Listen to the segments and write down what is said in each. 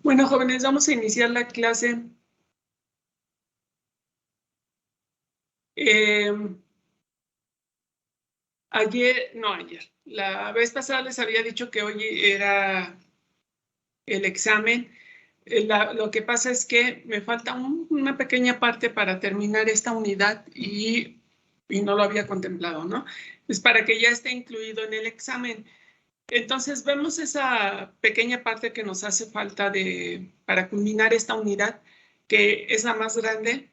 Bueno, jóvenes, vamos a iniciar la clase. La vez pasada les había dicho que hoy era el examen. Lo que pasa es que me falta una pequeña parte para terminar esta unidad y no lo había contemplado, ¿no? Es para que ya esté incluido en el examen. Entonces vemos esa pequeña parte que nos hace falta para culminar esta unidad, que es la más grande,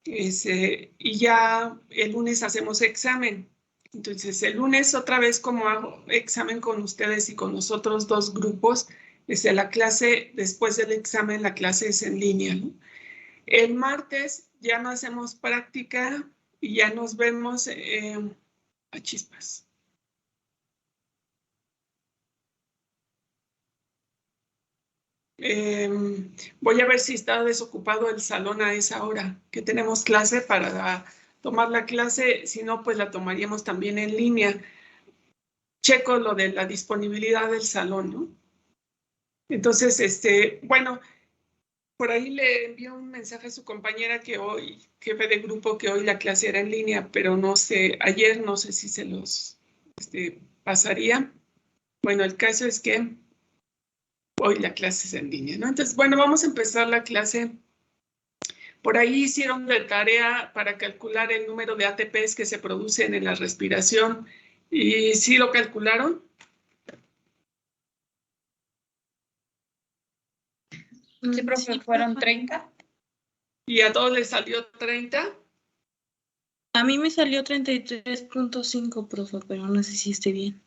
y ya el lunes hacemos examen. Entonces el lunes otra vez como hago examen con ustedes y con los otros dos grupos, la clase, después del examen, la clase es en línea, ¿no? El martes ya no hacemos práctica y ya nos vemos a chispas. Voy a ver si está desocupado el salón a esa hora que tenemos clase para tomar la clase. Si no, pues la tomaríamos también en línea. Checo lo de la disponibilidad del salón, ¿no? Entonces, bueno, por ahí le envió un mensaje a su compañera que hoy, jefe de grupo, que hoy la clase era en línea, pero no sé, ayer no sé si se los pasaría. Bueno, el caso es que hoy la clase es en línea, ¿no? Entonces, bueno, vamos a empezar la clase. Por ahí hicieron de tarea para calcular el número de ATPs que se producen en la respiración. ¿Y sí lo calcularon? Sí, profe, fueron 30. ¿Y a todos les salió 30? A mí me salió 33.5, profe, pero no sé si esté bien.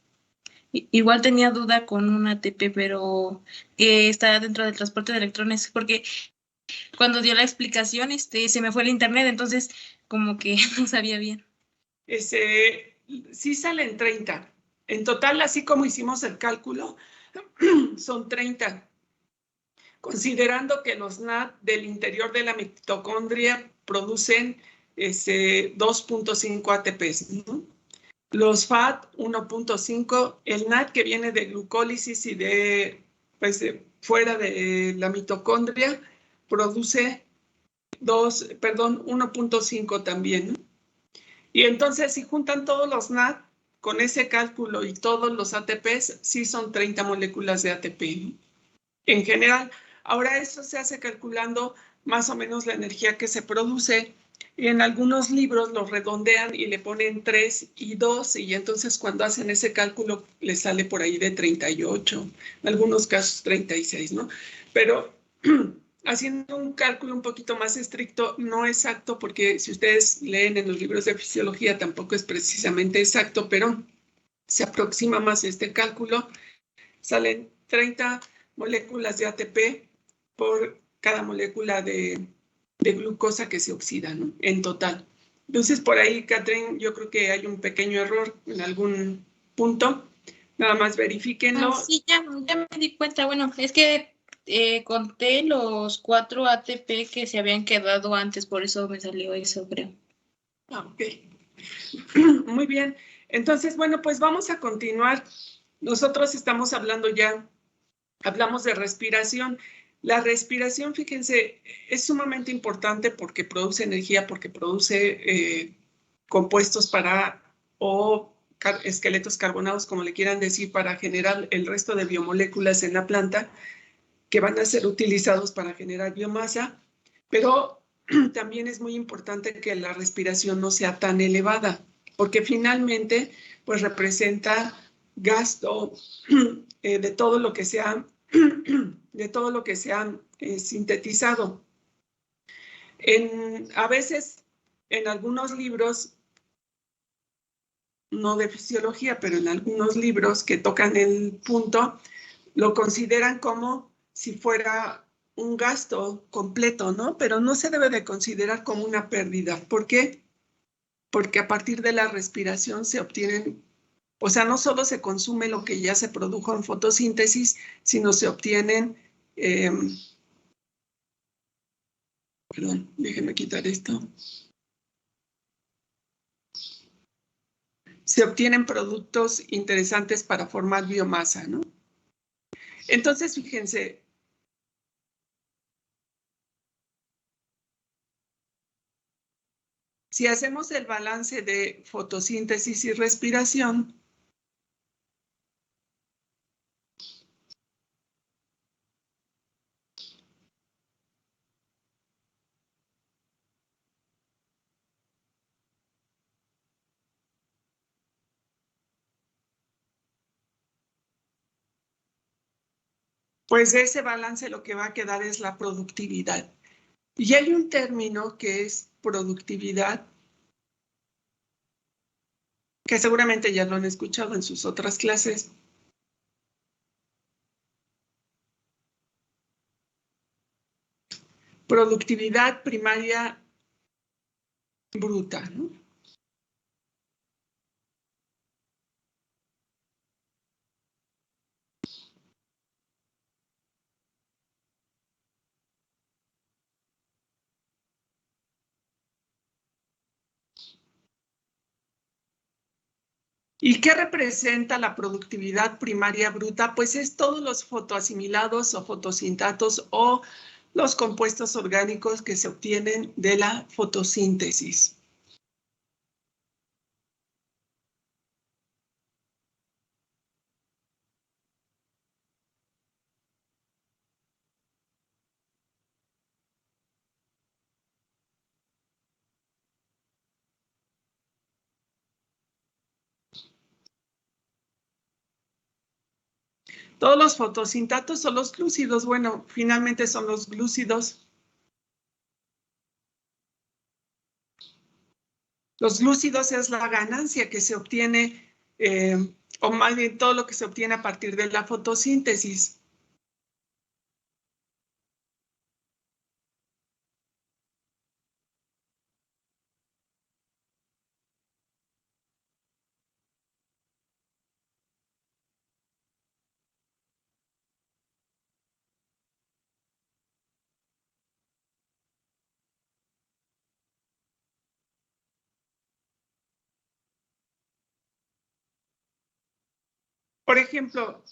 Igual tenía duda con un ATP, pero que está dentro del transporte de electrones, porque cuando dio la explicación, se me fue el internet, entonces como que no sabía bien. Sí salen 30. En total, así como hicimos el cálculo, son 30. Considerando que los NAD del interior de la mitocondria producen 2.5 ATPs, ¿no? Los FAT 1.5, el NAD que viene de glucólisis y fuera de la mitocondria produce 1.5 también, ¿no? Y entonces si juntan todos los NAD con ese cálculo y todos los ATPs, sí son 30 moléculas de ATP, ¿no? En general. Ahora eso se hace calculando más o menos la energía que se produce. Y en algunos libros lo redondean y le ponen 3 y 2 y entonces cuando hacen ese cálculo les sale por ahí de 38, en algunos casos 36, ¿no? Pero haciendo un cálculo un poquito más estricto, no exacto, porque si ustedes leen en los libros de fisiología tampoco es precisamente exacto, pero se aproxima más este cálculo, salen 30 moléculas de ATP por cada molécula de glucosa que se oxida, ¿no? En total. Entonces, por ahí, Catherine, yo creo que hay un pequeño error en algún punto. Nada más verifíquenlo. Sí, ya me di cuenta. Bueno, es que conté los 4 ATP que se habían quedado antes, por eso me salió eso, creo. Ok. Muy bien. Entonces, bueno, pues vamos a continuar. Nosotros estamos hablando ya, hablamos de respiración. La respiración, fíjense, es sumamente importante porque produce energía, porque produce compuestos o esqueletos carbonados, como le quieran decir, para generar el resto de biomoléculas en la planta que van a ser utilizados para generar biomasa, pero también es muy importante que la respiración no sea tan elevada, porque finalmente pues representa gasto de todo lo que sea sintetizado. A veces en algunos libros, no de fisiología, pero en algunos libros que tocan el punto, lo consideran como si fuera un gasto completo, ¿no? Pero no se debe de considerar como una pérdida. ¿Por qué? Porque a partir de la respiración se obtienen, o sea, no solo se consume lo que ya se produjo en fotosíntesis, sino se obtienen, perdón, déjenme quitar esto. Se obtienen productos interesantes para formar biomasa, ¿no? Entonces, fíjense, Si hacemos el balance de fotosíntesis y respiración, pues de ese balance lo que va a quedar es la productividad. Y hay un término que es productividad, que seguramente ya lo han escuchado en sus otras clases. Productividad primaria bruta, ¿no? ¿Y qué representa la productividad primaria bruta? Pues es todos los fotoasimilados o fotosintatos o los compuestos orgánicos que se obtienen de la fotosíntesis. Todos los fotosintatos son los glúcidos. Bueno, finalmente son los glúcidos. Los glúcidos es la ganancia que se obtiene, o más bien todo lo que se obtiene a partir de la fotosíntesis. Por ejemplo,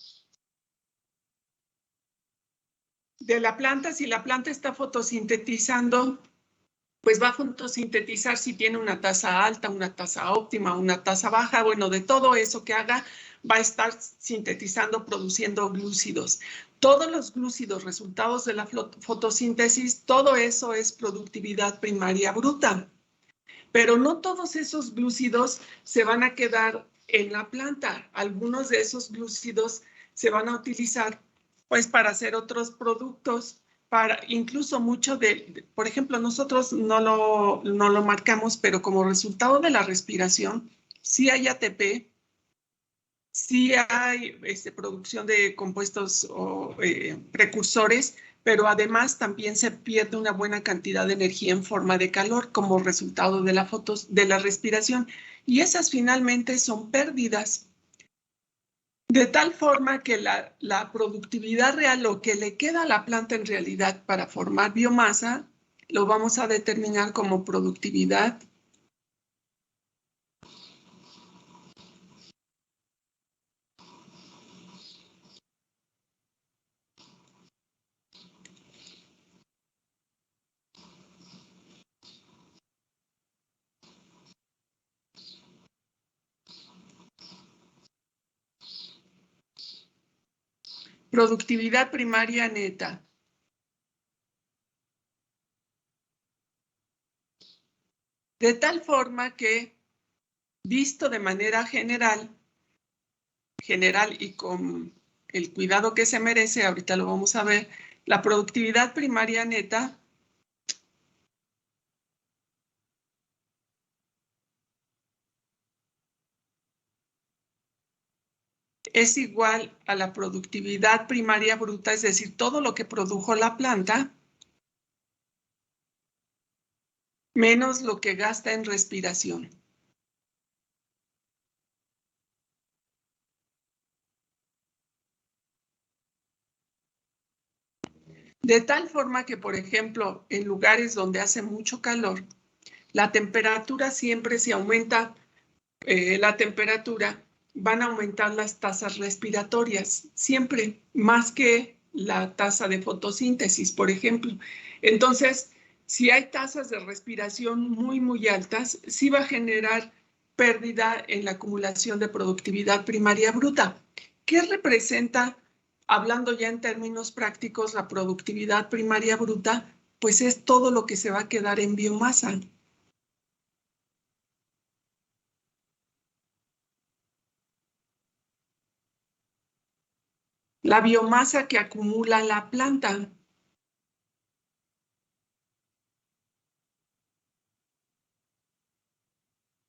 de la planta, si la planta está fotosintetizando, pues va a fotosintetizar si tiene una tasa alta, una tasa óptima, una tasa baja. Bueno, de todo eso que haga, va a estar sintetizando, produciendo glúcidos. Todos los glúcidos resultados de la fotosíntesis, todo eso es productividad primaria bruta. Pero no todos esos glúcidos se van a quedar en la planta. Algunos de esos glúcidos se van a utilizar pues para hacer otros productos, para incluso mucho por ejemplo, nosotros no lo marcamos, pero como resultado de la respiración, sí hay ATP, sí hay producción de compuestos o precursores, pero además también se pierde una buena cantidad de energía en forma de calor como resultado de la respiración. Y esas finalmente son pérdidas. De tal forma que la productividad real, lo que le queda a la planta en realidad para formar biomasa, lo vamos a determinar como productividad productividad primaria neta. De tal forma que, visto de manera general y con el cuidado que se merece, ahorita lo vamos a ver, la productividad primaria neta es igual a la productividad primaria bruta, es decir, todo lo que produjo la planta, menos lo que gasta en respiración. De tal forma que, por ejemplo, en lugares donde hace mucho calor, la temperatura siempre se aumenta, la temperatura, van a aumentar las tasas respiratorias, siempre más que la tasa de fotosíntesis, por ejemplo. Entonces, si hay tasas de respiración muy altas, sí va a generar pérdida en la acumulación de productividad primaria bruta. ¿Qué representa, hablando ya en términos prácticos, la productividad primaria bruta? Pues es todo lo que se va a quedar en biomasa. La biomasa que acumula la planta.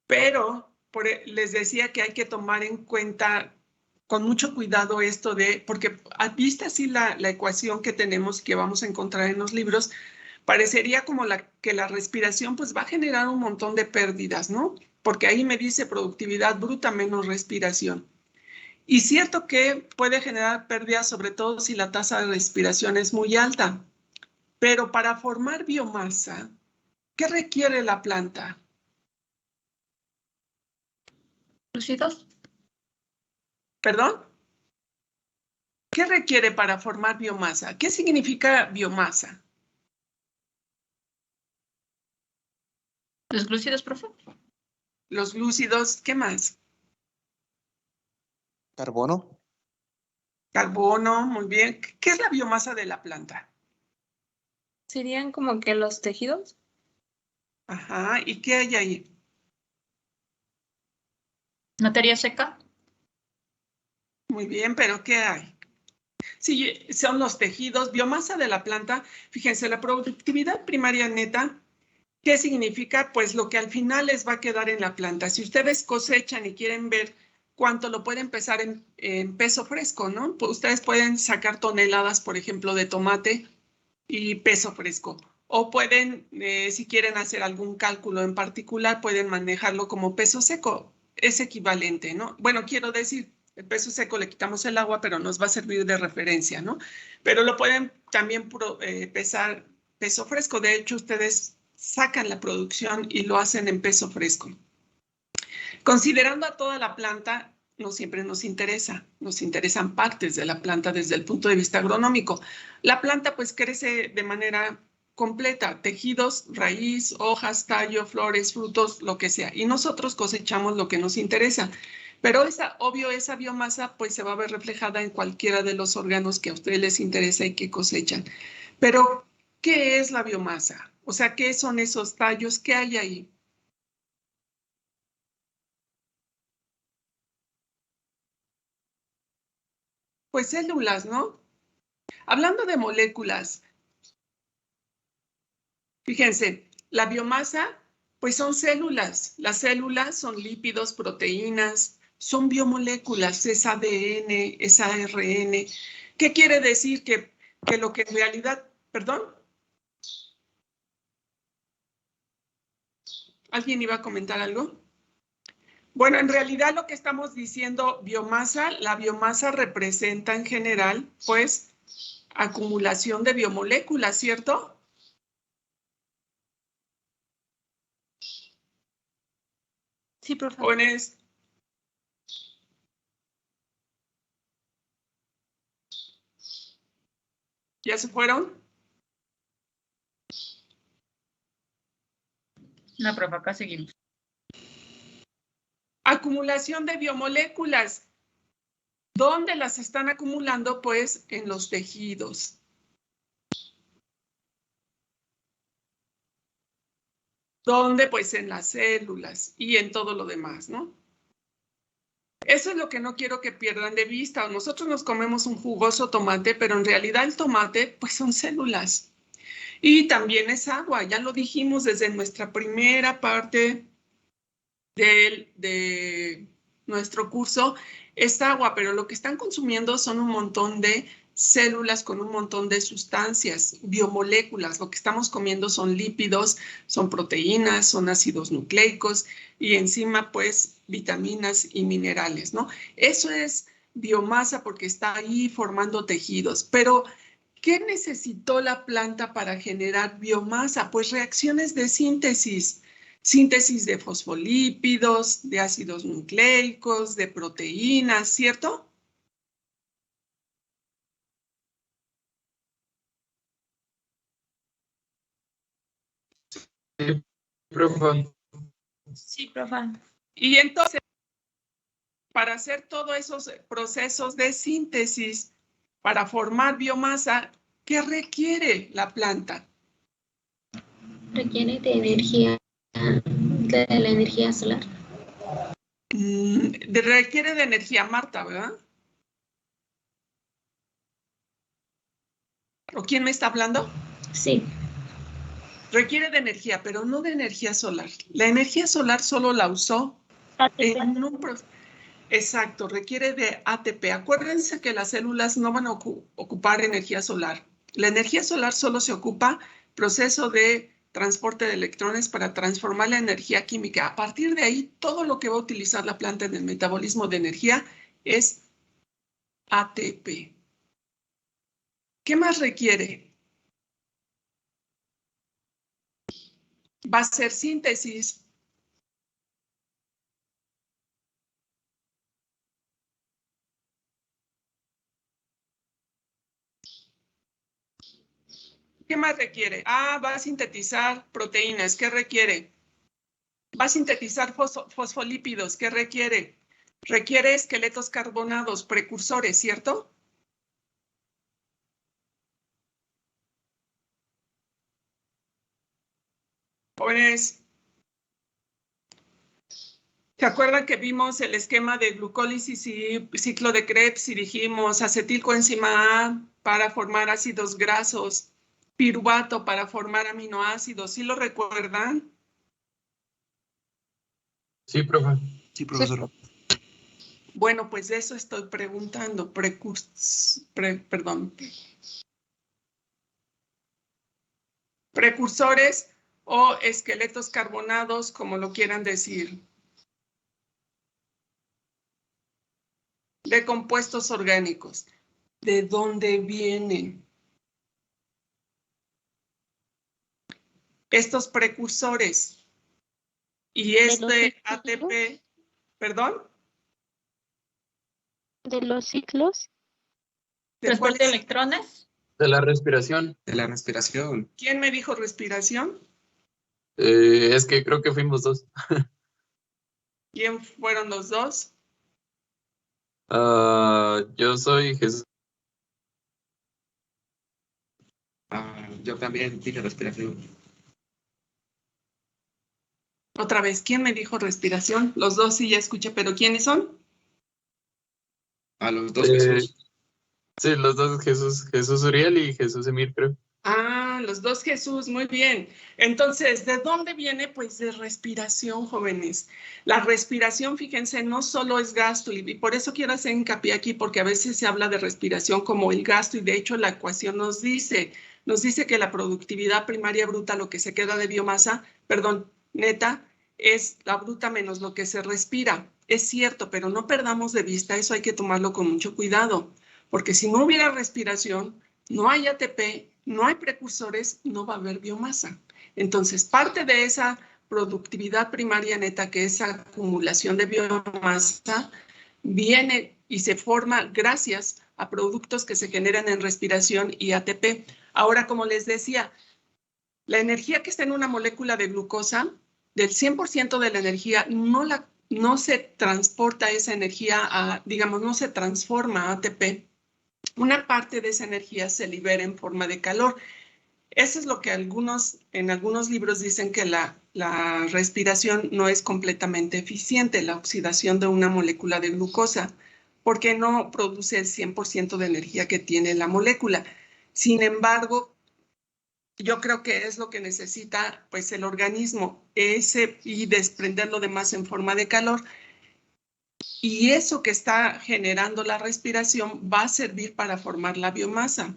Pero les decía que hay que tomar en cuenta con mucho cuidado esto de, porque viste así la ecuación que tenemos que vamos a encontrar en los libros, parecería como que la respiración pues va a generar un montón de pérdidas, ¿no? Porque ahí me dice productividad bruta menos respiración. Y cierto que puede generar pérdidas, sobre todo si la tasa de respiración es muy alta. Pero para formar biomasa, ¿qué requiere la planta? Glúcidos. ¿Perdón? ¿Qué requiere para formar biomasa? ¿Qué significa biomasa? Los glúcidos, profe. Los glúcidos, ¿qué más? Carbono. Carbono, muy bien. ¿Qué es la biomasa de la planta? ¿Serían como que los tejidos? Ajá, ¿y qué hay ahí? Materia seca. Muy bien, pero ¿qué hay? Sí, son los tejidos, biomasa de la planta. Fíjense, la productividad primaria neta, ¿qué significa? Pues lo que al final les va a quedar en la planta. Si ustedes cosechan y quieren ver cuánto lo pueden pesar en peso fresco, ¿no? Pues ustedes pueden sacar toneladas, por ejemplo, de tomate y peso fresco. O pueden, si quieren hacer algún cálculo en particular, pueden manejarlo como peso seco. Es equivalente, ¿no? Bueno, quiero decir, el peso seco le quitamos el agua, pero nos va a servir de referencia, ¿no? Pero lo pueden también pesar peso fresco. De hecho, ustedes sacan la producción y lo hacen en peso fresco. Considerando a toda la planta, no siempre nos interesan partes de la planta desde el punto de vista agronómico. La planta pues crece de manera completa, tejidos, raíz, hojas, tallo, flores, frutos, lo que sea. Y nosotros cosechamos lo que nos interesa. Pero obvio, esa biomasa pues se va a ver reflejada en cualquiera de los órganos que a ustedes les interesa y que cosechan. Pero, ¿qué es la biomasa? O sea, ¿qué son esos tallos? ¿Qué hay ahí? Pues células, ¿no? Hablando de moléculas, fíjense, la biomasa, pues son células. Las células son lípidos, proteínas, son biomoléculas, es ADN, es ARN. ¿Qué quiere decir? Que lo que en realidad, perdón, ¿alguien iba a comentar algo? Bueno, en realidad lo que estamos diciendo, biomasa, la biomasa representa en general, pues, acumulación de biomoléculas, ¿cierto? Sí, profe. Jóvenes, ¿ya se fueron? No, profe, acá seguimos. Acumulación de biomoléculas. ¿Dónde las están acumulando? Pues en los tejidos. ¿Dónde? Pues en las células y en todo lo demás, ¿no? Eso es lo que no quiero que pierdan de vista. Nosotros nos comemos un jugoso tomate, pero en realidad el tomate, pues son células. Y también es agua, ya lo dijimos desde nuestra primera parte de nuestro curso, es agua, pero lo que están consumiendo son un montón de células con un montón de sustancias, biomoléculas. Lo que estamos comiendo son lípidos, son proteínas, son ácidos nucleicos y encima pues vitaminas y minerales, ¿no? Eso es biomasa porque está ahí formando tejidos, pero ¿qué necesitó la planta para generar biomasa? Pues reacciones de síntesis. Síntesis de fosfolípidos, de ácidos nucleicos, de proteínas, ¿cierto? profe. Sí, profa. Y entonces, para hacer todos esos procesos de síntesis, para formar biomasa, ¿qué requiere la planta? Requiere de energía, de la energía solar. Requiere de energía, Marta, ¿verdad? ¿O quién me está hablando? Sí, Requiere de energía, pero no de energía solar. La energía solar solo la usó en un proceso. Exacto, requiere de ATP. Acuérdense que las células no van a ocupar energía solar. La energía solar solo se ocupa proceso de transporte de electrones para transformar la energía química. A partir de ahí, todo lo que va a utilizar la planta en el metabolismo de energía es ATP. ¿Qué más requiere? Va a ser síntesis. ¿Qué más requiere? Va a sintetizar proteínas. ¿Qué requiere? Va a sintetizar fosfolípidos. ¿Qué requiere? Requiere esqueletos carbonados, precursores, ¿cierto? Jóvenes, ¿se acuerdan que vimos el esquema de glucólisis y ciclo de Krebs y dijimos acetilcoenzima A para formar ácidos grasos, piruvato para formar aminoácidos? ¿Sí lo recuerdan? Sí, profe. Sí, profesor. Bueno, pues de eso estoy preguntando. Precursores o esqueletos carbonados, como lo quieran decir, de compuestos orgánicos. ¿De dónde vienen estos precursores? Y este ATP, ¿perdón? de los ciclos. ¿De Transporte de cuáles? electrones. De la respiración. De la respiración. ¿Quién me dijo respiración? Es que creo que fuimos dos. ¿Quién fueron los dos? Yo soy Jesús. Yo también dije respiración. Otra vez, ¿quién me dijo respiración? Los dos sí ya escuché, pero ¿quiénes son? A los dos Jesús. Sí, los dos Jesús. Jesús Uriel y Jesús Emir, creo. Los dos Jesús, muy bien. Entonces, ¿de dónde viene? Pues de respiración, jóvenes. La respiración, fíjense, no solo es gasto, y por eso quiero hacer hincapié aquí, porque a veces se habla de respiración como el gasto, y de hecho la ecuación nos dice que la productividad primaria bruta, lo que se queda de biomasa, neta, es la bruta menos lo que se respira. Es cierto, pero no perdamos de vista, eso hay que tomarlo con mucho cuidado, porque si no hubiera respiración, no hay ATP, no hay precursores, no va a haber biomasa. Entonces, parte de esa productividad primaria neta, que es acumulación de biomasa, viene y se forma gracias a productos que se generan en respiración y ATP. Ahora, como les decía, la energía que está en una molécula de glucosa, del 100% de la energía, no se transporta esa energía no se transforma a ATP. Una parte de esa energía se libera en forma de calor. Eso es lo que en algunos libros dicen que la respiración no es completamente eficiente, la oxidación de una molécula de glucosa, porque no produce el 100% de energía que tiene la molécula. Sin embargo, yo creo que es lo que necesita pues el organismo, y desprender lo demás en forma de calor. Y eso que está generando la respiración va a servir para formar la biomasa.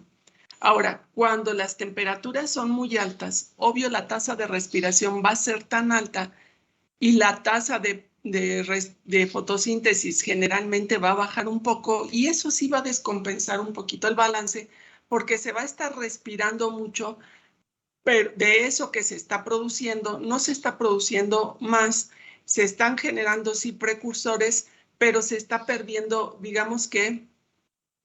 Ahora, cuando las temperaturas son muy altas, obvio la tasa de respiración va a ser tan alta y la tasa de fotosíntesis generalmente va a bajar un poco, y eso sí va a descompensar un poquito el balance, porque se va a estar respirando mucho, pero de eso que se está produciendo, no se está produciendo más, se están generando sí precursores, pero se está perdiendo, digamos que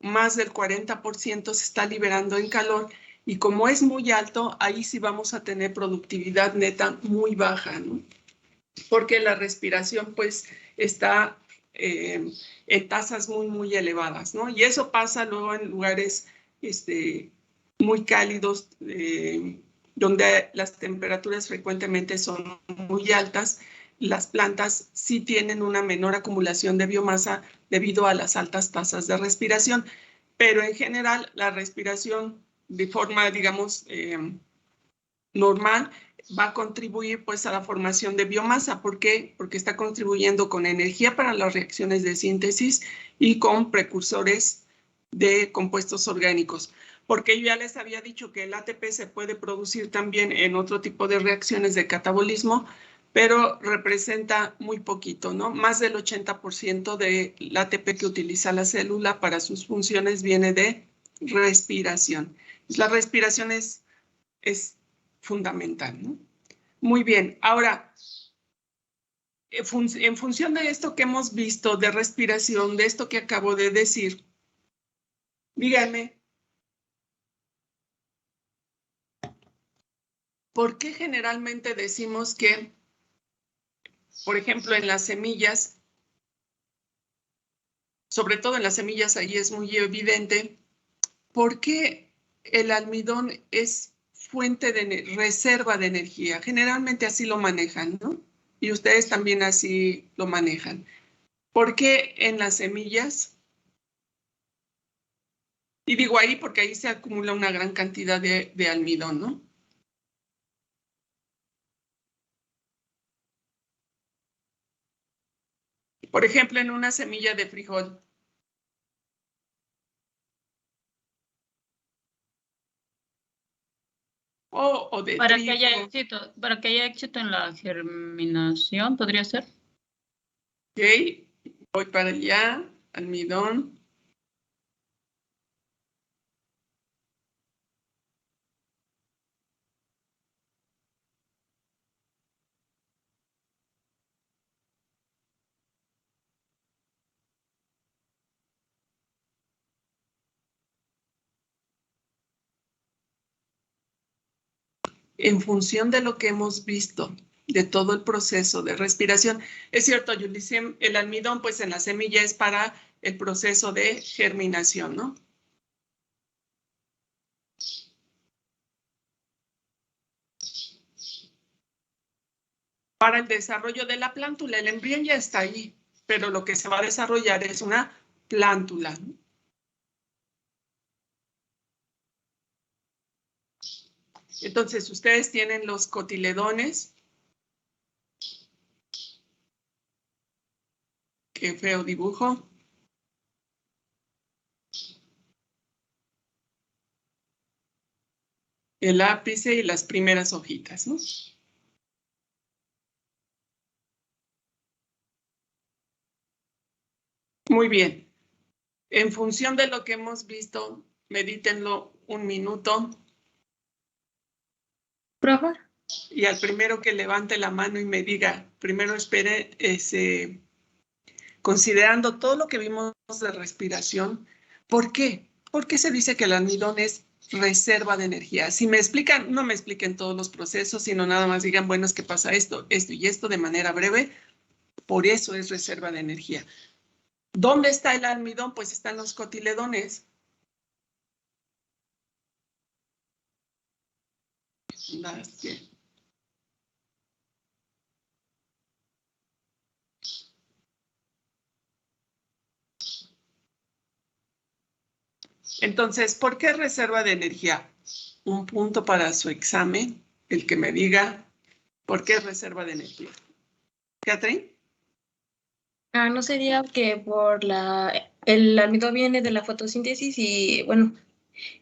más del 40% se está liberando en calor, Y como es muy alto, ahí sí vamos a tener productividad neta muy baja, ¿no? Porque la respiración pues está en tasas muy elevadas, ¿no? Y eso pasa luego en lugares muy cálidos, donde las temperaturas frecuentemente son muy altas. Las plantas sí tienen una menor acumulación de biomasa debido a las altas tasas de respiración, pero en general la respiración de forma, digamos, normal va a contribuir pues a la formación de biomasa. ¿Por qué? Porque está contribuyendo con energía para las reacciones de síntesis y con precursores de compuestos orgánicos. Porque yo ya les había dicho que el ATP se puede producir también en otro tipo de reacciones de catabolismo, pero representa muy poquito, ¿no? Más del 80% del ATP que utiliza la célula para sus funciones viene de respiración. La respiración es fundamental, ¿no? Muy bien, ahora, en función de esto que hemos visto de respiración, de esto que acabo de decir, díganme, ¿por qué generalmente decimos que, por ejemplo, en las semillas, sobre todo en las semillas ahí es muy evidente, ¿por qué el almidón es fuente de reserva de energía? Generalmente así lo manejan, ¿no? Y ustedes también así lo manejan. ¿Por qué en las semillas? Y digo ahí porque ahí se acumula una gran cantidad de almidón, ¿no? Por ejemplo, en una semilla de frijol. O de Para trigo. que haya éxito en la germinación, ¿podría ser? Ok, voy para allá, almidón. En función de lo que hemos visto, de todo el proceso de respiración. Es cierto, Yulicia, el almidón, pues en la semilla es para el proceso de germinación, ¿no? Para el desarrollo de la plántula, el embrión ya está ahí, pero lo que se va a desarrollar es una plántula, ¿no? Entonces, ustedes tienen los cotiledones. Qué feo dibujo. El ápice y las primeras hojitas, ¿no? Muy bien. En función de lo que hemos visto, medítenlo un minuto. ¿Profe? Y al primero que levante la mano y me diga, primero espere, considerando todo lo que vimos de respiración, ¿por qué? ¿Por qué se dice que el almidón es reserva de energía? Si me explican, no me expliquen todos los procesos, sino nada más digan, bueno, es que pasa esto, esto y esto de manera breve, por eso es reserva de energía. ¿Dónde está el almidón? Pues están los cotiledones. Entonces, ¿por qué reserva de energía? Un punto para su examen, el que me diga por qué reserva de energía. ¿Catherine? ¿No sería que el almidón viene de la fotosíntesis y, bueno,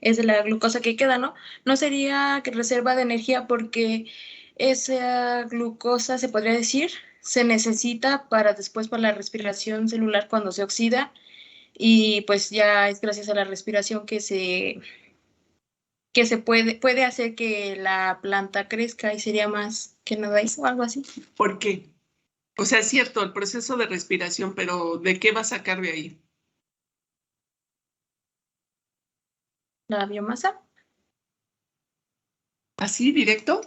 es de la glucosa que queda, ¿no? ¿No sería que reserva de energía porque esa glucosa, se podría decir, se necesita para después para la respiración celular cuando se oxida y pues ya es gracias a la respiración que se puede hacer que la planta crezca y sería más que nada eso, algo así? ¿Por qué? O sea, es cierto, el proceso de respiración, pero ¿de qué va a sacar de ahí? ¿La biomasa? ¿Así, directo?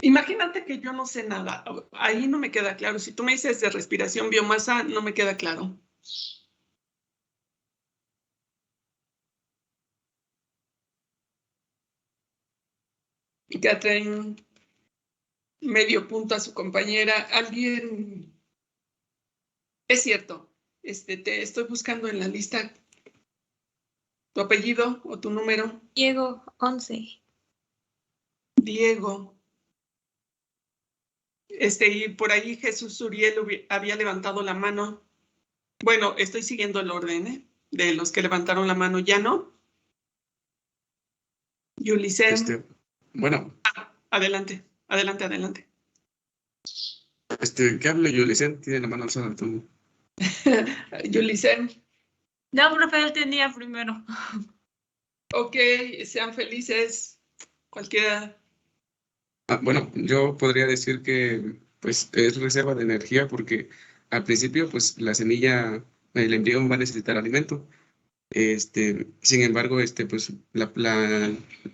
Imagínate que yo no sé nada. Ahí no me queda claro. Si tú me dices de respiración, biomasa, no me queda claro. Y que traen medio punto a su compañera. Alguien... Es cierto. Te estoy buscando en la lista tu apellido o tu número. Diego, 11. Diego. Y por ahí Jesús Uriel había levantado la mano. Bueno, estoy siguiendo el orden, de los que levantaron la mano. ¿Ya no? Yulicen. Bueno, Adelante, adelante, adelante. que hable Yulicen, tiene la mano alzada tú. Yulicen. No, profe, él tenía primero. Ok, sean felices. Cualquiera. Bueno, yo podría decir que pues es reserva de energía porque al principio pues la semilla, el embrión va a necesitar alimento. Sin embargo, pues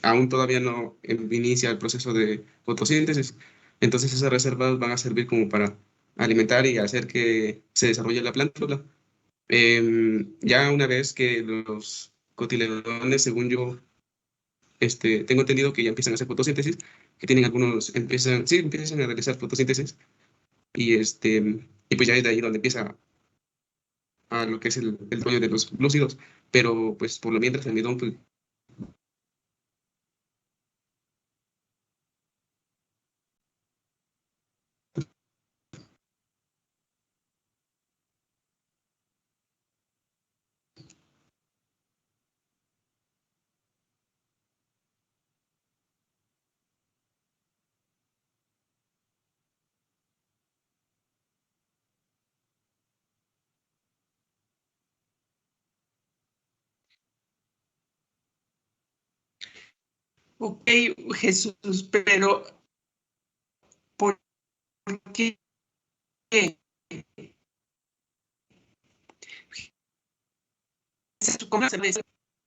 aún todavía no inicia el proceso de fotosíntesis. Entonces esas reservas van a servir como para alimentar y hacer que se desarrolle la plántula. Ya una vez que los cotiledones, según yo, tengo entendido que ya empiezan a hacer fotosíntesis, que tienen algunos, empiezan a realizar fotosíntesis y pues ya es de ahí donde empieza a lo que es el rollo de los glúcidos, pero pues por lo mientras el almidón pues, Ok, Jesús, pero ¿por qué?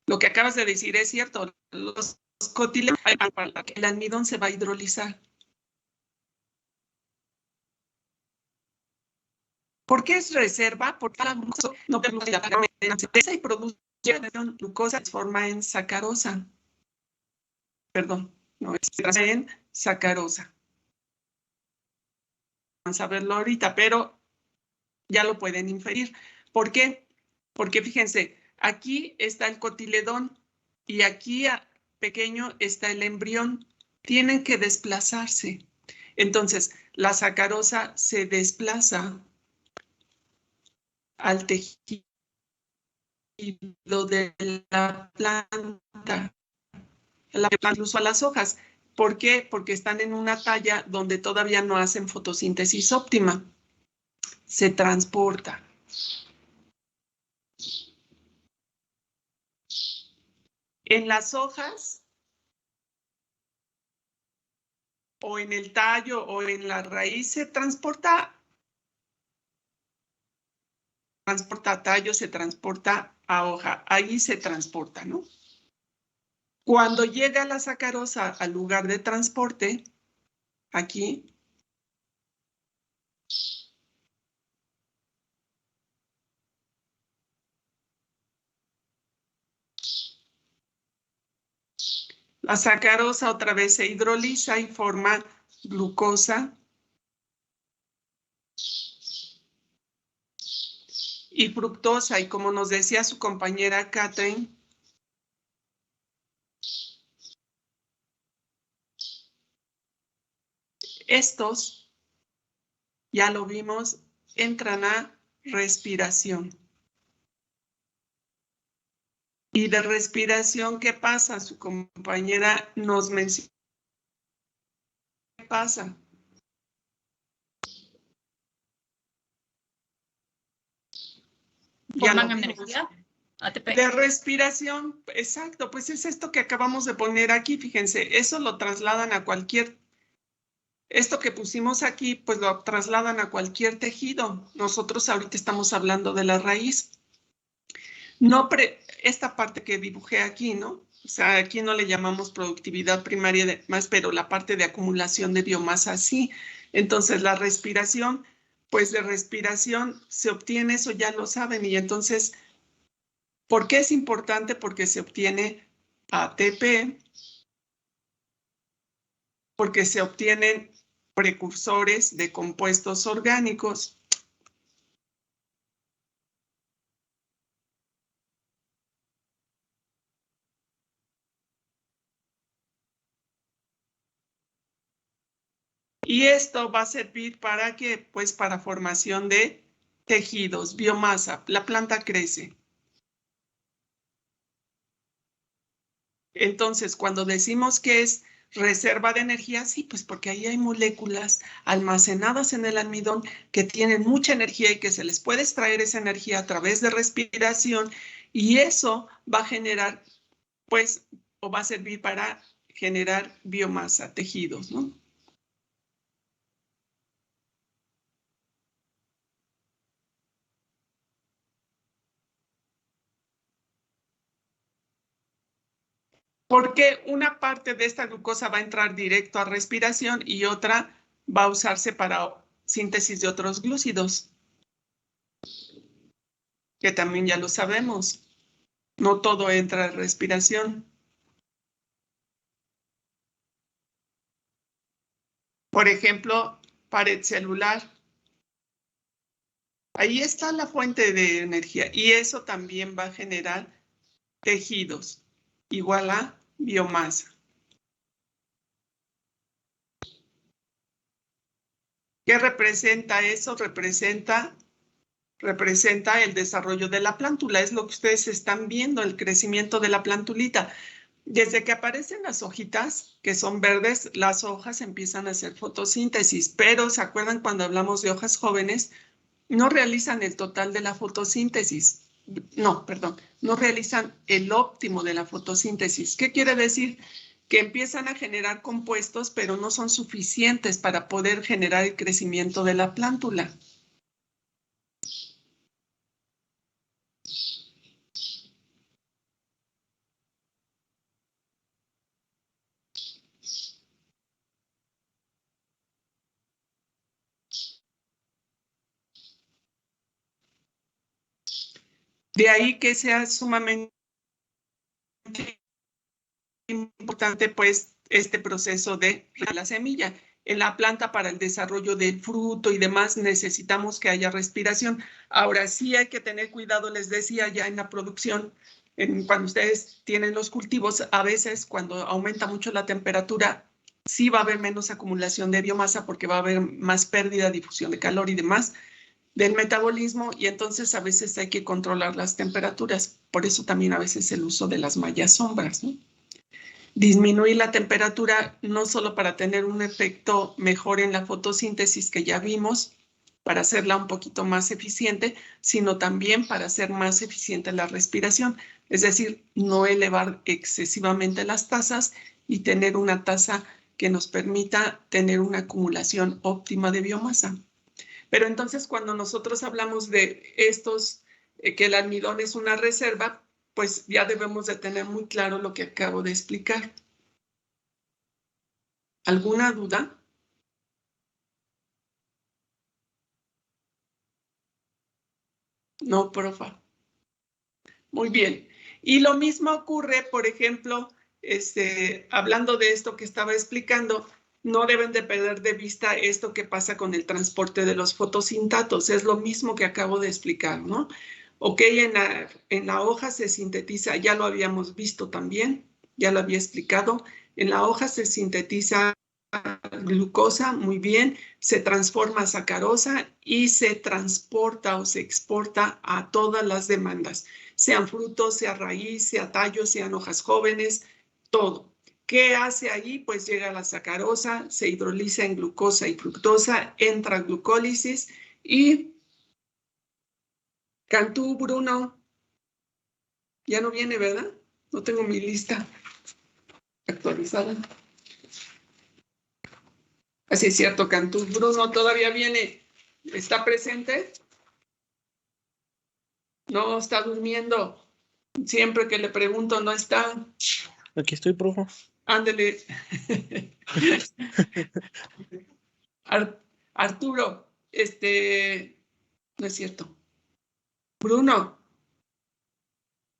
Lo que acabas de decir es cierto. Los cotiledones, el almidón se va a hidrolizar. ¿Por qué es reserva? Porque la glucosa no produce y produce glucosa, se transforma en sacarosa. Perdón, no es en sacarosa. Vamos a verlo ahorita, pero ya lo pueden inferir. ¿Por qué? Porque fíjense, aquí está el cotiledón y aquí pequeño está el embrión. Tienen que desplazarse. Entonces, la sacarosa se desplaza al tejido de la planta, incluso a las hojas. ¿Por qué? Porque están en una talla donde todavía no hacen fotosíntesis óptima. Se transporta. En las hojas, o en el tallo, o en la raíz, se transporta a tallo, se transporta a hoja. Ahí se transporta, ¿no? Cuando llega la sacarosa al lugar de transporte, aquí, la sacarosa otra vez se hidroliza y forma glucosa y fructosa. Y como nos decía su compañera Catherine, estos, ya lo vimos, entran a respiración. Y de respiración, ¿qué pasa? Su compañera nos menciona. ¿Qué pasa? ¿Forman energía? ATP. De respiración, exacto, pues es esto que acabamos de poner aquí, fíjense, eso lo trasladan a cualquier, esto que pusimos aquí, pues lo trasladan a cualquier tejido. Nosotros ahorita estamos hablando de la raíz. No, esta parte que dibujé aquí, ¿no? O sea, aquí no le llamamos productividad primaria de más, pero la parte de acumulación de biomasa sí. Entonces, la respiración, pues de respiración se obtiene, eso ya lo saben. Y entonces, ¿por qué es importante? Porque se obtiene ATP, porque se obtienen precursores de compuestos orgánicos. Y esto va a servir para qué? Pues para formación de tejidos, biomasa. La planta crece. Entonces, cuando decimos que es reserva de energía, sí, pues porque ahí hay moléculas almacenadas en el almidón que tienen mucha energía y que se les puede extraer esa energía a través de respiración y eso va a generar, pues, o va a servir para generar biomasa, tejidos, ¿no? Porque una parte de esta glucosa va a entrar directo a respiración y otra va a usarse para síntesis de otros glúcidos, que también ya lo sabemos. No todo entra a respiración. Por ejemplo, pared celular. Ahí está la fuente de energía y eso también va a generar tejidos, igual a biomasa. ¿Qué representa eso? Representa el desarrollo de la plántula. Es lo que ustedes están viendo, el crecimiento de la plantulita. Desde que aparecen las hojitas, que son verdes, las hojas empiezan a hacer fotosíntesis, pero ¿se acuerdan cuando hablamos de hojas jóvenes? No realizan el total de la fotosíntesis. No, perdón, no realizan el óptimo de la fotosíntesis. ¿Qué quiere decir? Que empiezan a generar compuestos, pero no son suficientes para poder generar el crecimiento de la plántula. De ahí que sea sumamente importante, pues, este proceso de la semilla. En la planta, para el desarrollo del fruto y demás, necesitamos que haya respiración. Ahora sí hay que tener cuidado, les decía ya en la producción, cuando ustedes tienen los cultivos, a veces cuando aumenta mucho la temperatura, sí va a haber menos acumulación de biomasa porque va a haber más pérdida, difusión de calor y demás del metabolismo y entonces a veces hay que controlar las temperaturas. Por eso también a veces el uso de las mallas sombras, ¿no? Disminuir la temperatura no solo para tener un efecto mejor en la fotosíntesis que ya vimos, para hacerla un poquito más eficiente, sino también para hacer más eficiente la respiración. Es decir, no elevar excesivamente las tasas y tener una tasa que nos permita tener una acumulación óptima de biomasa. Pero entonces cuando nosotros hablamos de estos, que el almidón es una reserva, pues ya debemos de tener muy claro lo que acabo de explicar. ¿Alguna duda? No, profa. Muy bien. Y lo mismo ocurre, por ejemplo, hablando de esto que estaba explicando, no deben de perder de vista esto que pasa con el transporte de los fotosintatos. Es lo mismo que acabo de explicar, ¿no? Ok, en la hoja se sintetiza, ya lo habíamos visto también, ya lo había explicado, en la hoja se sintetiza glucosa, muy bien, se transforma a sacarosa y se transporta o se exporta a todas las demandas, sean frutos, sea raíz, sea tallos, sean hojas jóvenes, todo. ¿Qué hace ahí? Pues llega la sacarosa, se hidroliza en glucosa y fructosa, entra glucólisis y Cantú, Bruno, ya no viene, ¿verdad? No tengo mi lista actualizada. Así es cierto, Cantú. Bruno todavía viene. ¿Está presente? No, está durmiendo. Siempre que le pregunto, no está. Aquí estoy, profe. Ándele. Arturo, no es cierto. Bruno,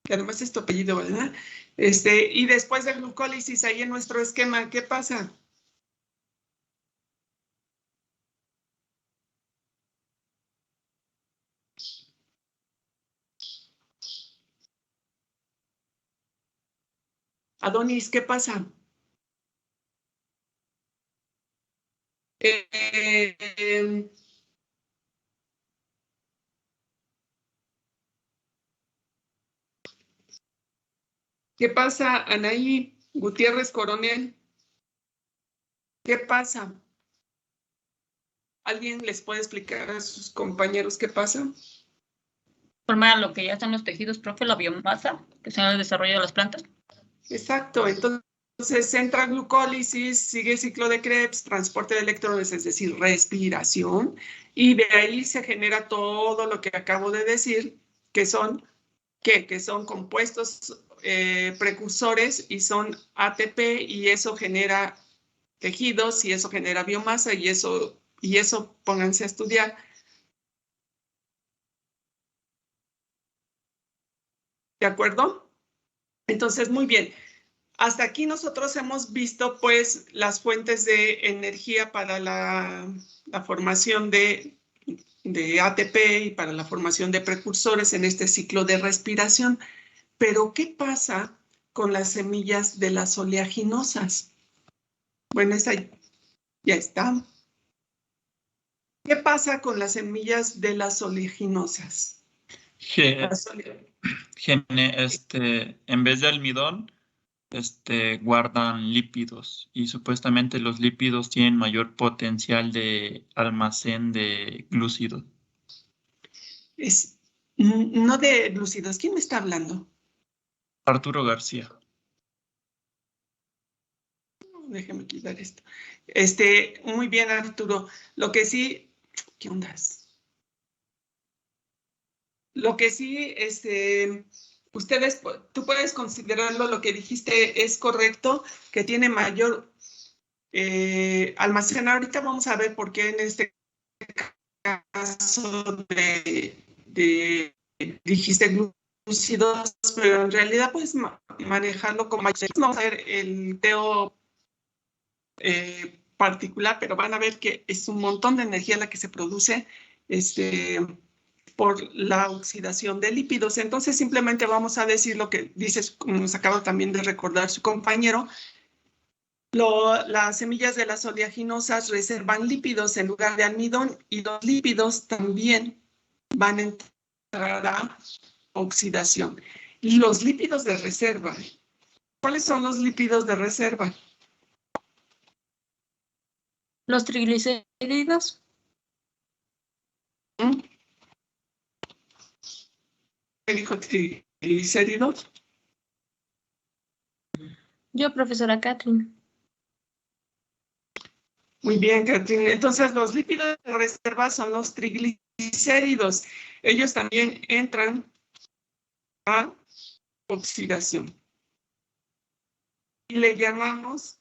que además es tu apellido, ¿verdad? Y después de glucólisis ahí en nuestro esquema, ¿qué pasa? Adonis, ¿qué pasa? ¿Qué pasa, Anaí Gutiérrez Coronel? ¿Qué pasa? ¿Alguien les puede explicar a sus compañeros qué pasa? Formar lo que ya están los tejidos, profe, la biomasa, que son el desarrollo de las plantas. Exacto, entonces entra glucólisis, sigue ciclo de Krebs, transporte de electrones, es decir, respiración, y de ahí se genera todo lo que acabo de decir, que son compuestos precursores y son ATP, y eso genera tejidos y eso genera biomasa, y eso pónganse a estudiar. ¿De acuerdo? Entonces, muy bien. Hasta aquí nosotros hemos visto pues las fuentes de energía para la formación de ATP y para la formación de precursores en este ciclo de respiración. Pero, ¿qué pasa con las semillas de las oleaginosas? Bueno, esa ya está. ¿Qué pasa con las semillas de las oleaginosas? En vez de almidón, guardan lípidos y supuestamente los lípidos tienen mayor potencial de almacén de glúcidos. No de glúcidos. ¿Quién me está hablando? Arturo García. Déjame quitar esto. Muy bien, Arturo. Lo que sí, ¿qué ondas? Lo que sí, tú puedes considerarlo, lo que dijiste es correcto, que tiene mayor almacén. Ahorita vamos a ver por qué en este caso dijiste glúcidos, pero en realidad puedes manejarlo como vamos a ver el teo particular, pero van a ver que es un montón de energía la que se produce por la oxidación de lípidos. Entonces simplemente vamos a decir lo que dices, como nos acaba también de recordar su compañero. Las semillas de las oleaginosas reservan lípidos en lugar de almidón, y los lípidos también van a entrar a oxidación. Y los lípidos de reserva, ¿cuáles son los lípidos de reserva? Los triglicéridos. ¿Qué dijo triglicéridos? Yo, profesora Catherine. Muy bien, Catherine. Entonces, los lípidos de reserva son los triglicéridos. Ellos también entran a oxidación. Y le llamamos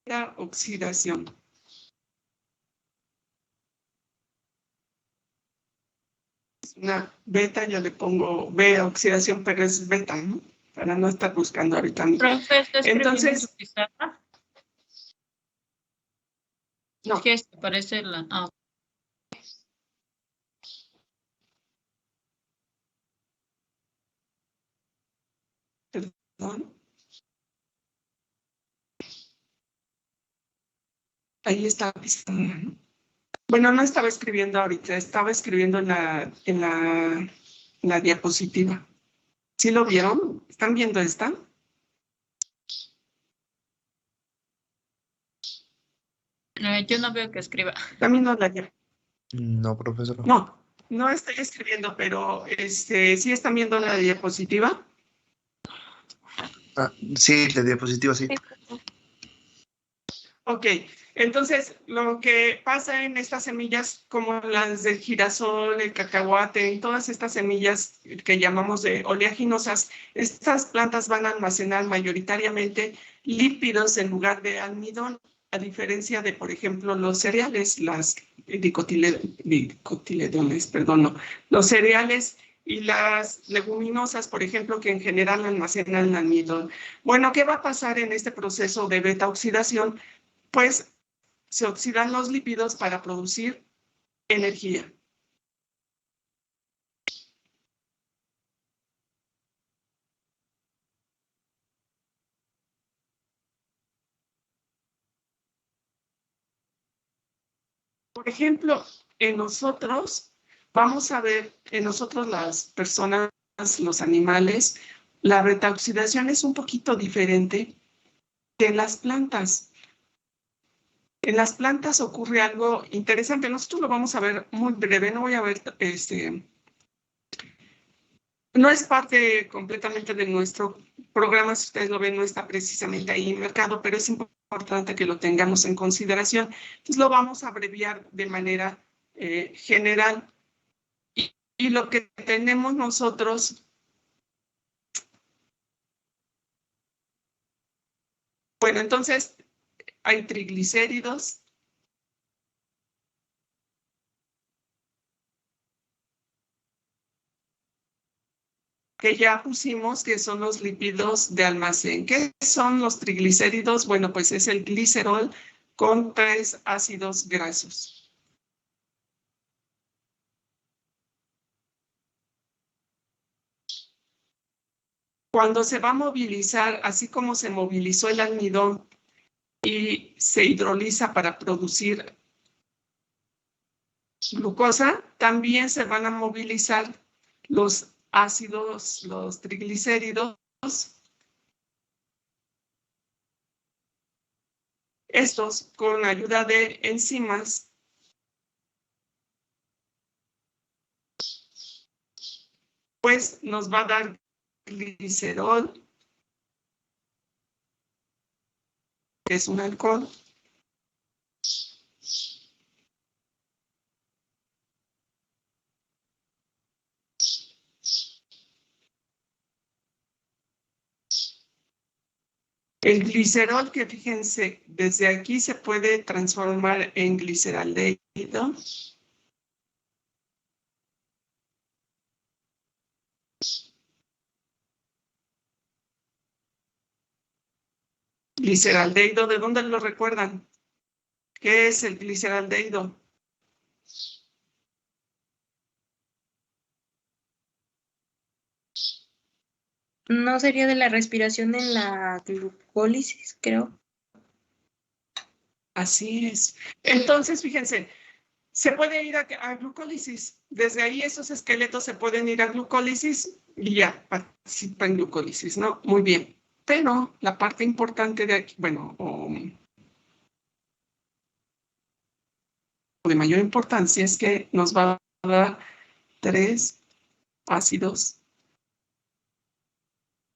la oxidación. Una beta, yo le pongo B, oxidación, pero es beta, ¿no? Para no estar buscando ahorita. Profe, ¿está escribiendo Entonces, en su pizarra? no. ¿Qué es? Parece la... Perdón. Ahí está. Bueno, no estaba escribiendo ahorita, estaba escribiendo en la diapositiva. ¿Sí lo vieron? ¿Están viendo esta? Yo no veo que escriba. También no la diapositiva. No, profesora. No estoy escribiendo, pero ¿sí están viendo la diapositiva? Sí, la diapositiva, sí. Ok, entonces lo que pasa en estas semillas, como las del girasol, el cacahuate, todas estas semillas que llamamos de oleaginosas, estas plantas van a almacenar mayoritariamente lípidos en lugar de almidón, a diferencia de, por ejemplo, los cereales, las dicotiledones, perdón, no, los cereales y las leguminosas, por ejemplo, que en general almacenan almidón. Bueno, ¿qué va a pasar en este proceso de beta oxidación? Pues se oxidan los lípidos para producir energía. Por ejemplo, en nosotros, vamos a ver, en nosotros las personas, los animales, la beta oxidación es un poquito diferente de las plantas. En las plantas ocurre algo interesante. Nosotros lo vamos a ver muy breve. No voy a ver, no es parte completamente de nuestro programa. Si ustedes lo ven, no está precisamente ahí en mercado, pero es importante que lo tengamos en consideración. Entonces lo vamos a abreviar de manera general. Y lo que tenemos nosotros, bueno, entonces hay triglicéridos, que ya pusimos, que son los lípidos de almacén. ¿Qué son los triglicéridos? Bueno, pues es el glicerol con 3 ácidos grasos. Cuando se va a movilizar, así como se movilizó el almidón y se hidroliza para producir glucosa, también se van a movilizar los ácidos, los triglicéridos. Estos, con ayuda de enzimas, pues nos va a dar glicerol, que es un alcohol. El glicerol, que fíjense, desde aquí se puede transformar en gliceraldehído. Gliceraldehído, ¿de dónde lo recuerdan? ¿Qué es el gliceraldehído? No sería de la respiración en la glucólisis, creo. Así es. Entonces, fíjense, se puede ir a glucólisis. Desde ahí esos esqueletos se pueden ir a glucólisis y ya participa en glucólisis, ¿no? Muy bien. Pero la parte importante de aquí, bueno, o de mayor importancia es que nos va a dar 3 ácidos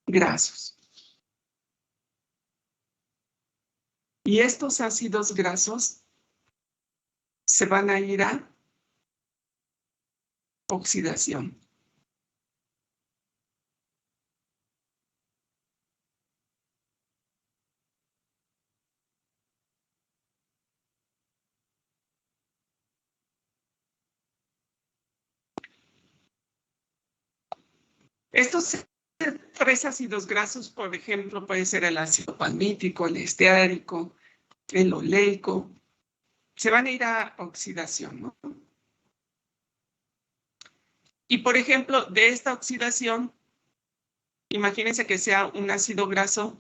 grasos. Y estos ácidos grasos se van a ir a oxidación. Estos 3 ácidos grasos, por ejemplo, puede ser el ácido palmítico, el esteárico, el oleico, se van a ir a oxidación, ¿no? Y, por ejemplo, de esta oxidación, imagínense que sea un ácido graso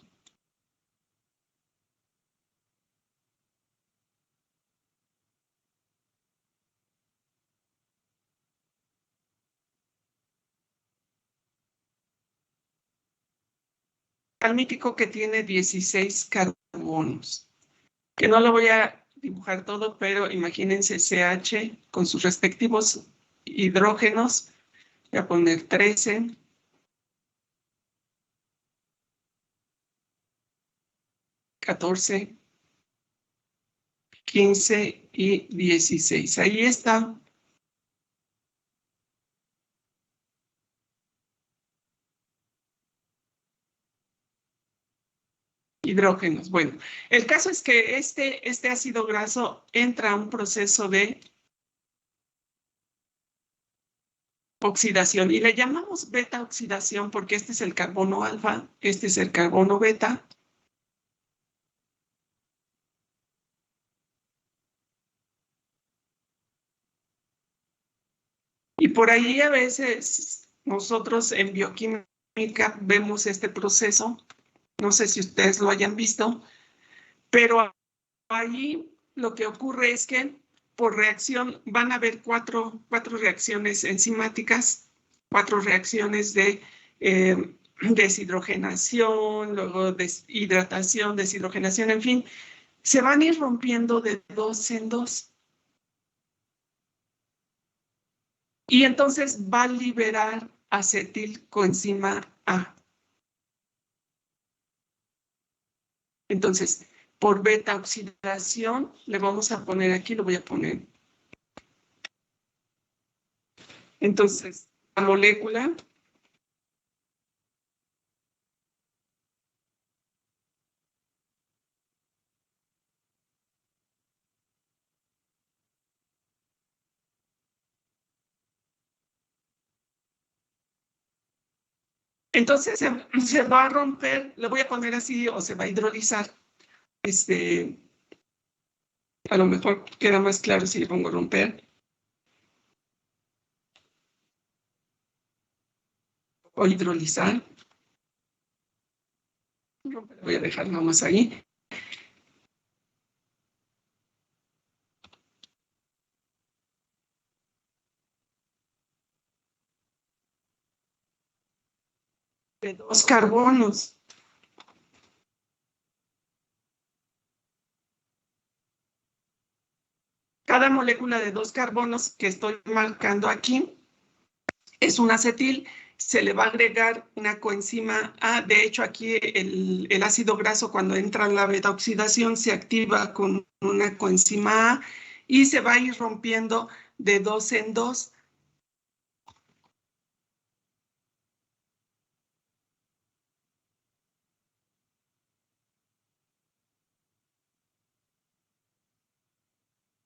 palmítico que tiene 16 carbonos, que no lo voy a dibujar todo, pero imagínense CH con sus respectivos hidrógenos. Voy a poner 13, 14, 15 y 16. Ahí está. Hidrógenos. Bueno, el caso es que este ácido graso entra a un proceso de oxidación y le llamamos beta oxidación porque este es el carbono alfa, este es el carbono beta. Y por ahí a veces nosotros en bioquímica vemos este proceso. No sé si ustedes lo hayan visto, pero ahí lo que ocurre es que por reacción van a haber cuatro reacciones enzimáticas, 4 reacciones de deshidrogenación, luego deshidratación, deshidrogenación, en fin, se van a ir rompiendo de 2 en 2. Y entonces va a liberar acetilcoenzima A. Entonces, por beta oxidación, le vamos a poner aquí, lo voy a poner. Entonces, la molécula entonces se va a romper, le voy a poner así o se va a hidrolizar. A lo mejor queda más claro si le pongo romper. O hidrolizar. Voy a dejar nomás ahí. De 2 carbonos. Cada molécula de 2 carbonos que estoy marcando aquí es un acetil. Se le va a agregar una coenzima A. De hecho, aquí el ácido graso, cuando entra en la beta oxidación, se activa con una coenzima A y se va a ir rompiendo de 2 en 2.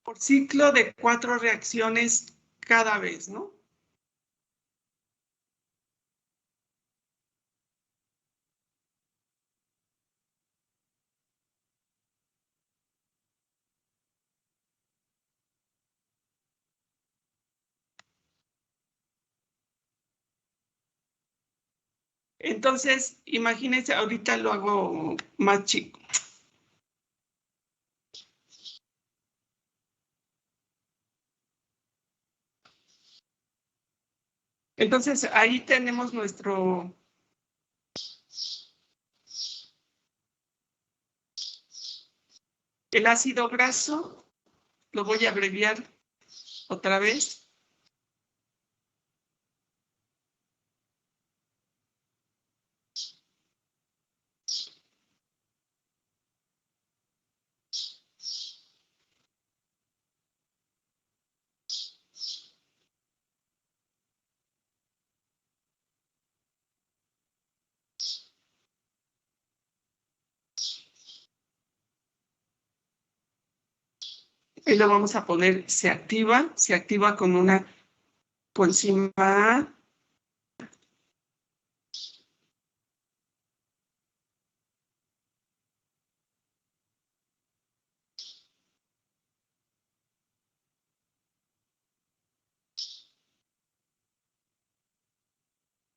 Por ciclo de 4 reacciones cada vez, ¿no? Entonces, imagínense, ahorita lo hago más chico. Entonces, ahí tenemos el ácido graso, lo voy a abreviar otra vez. Y lo vamos a poner, se activa con una coenzima A.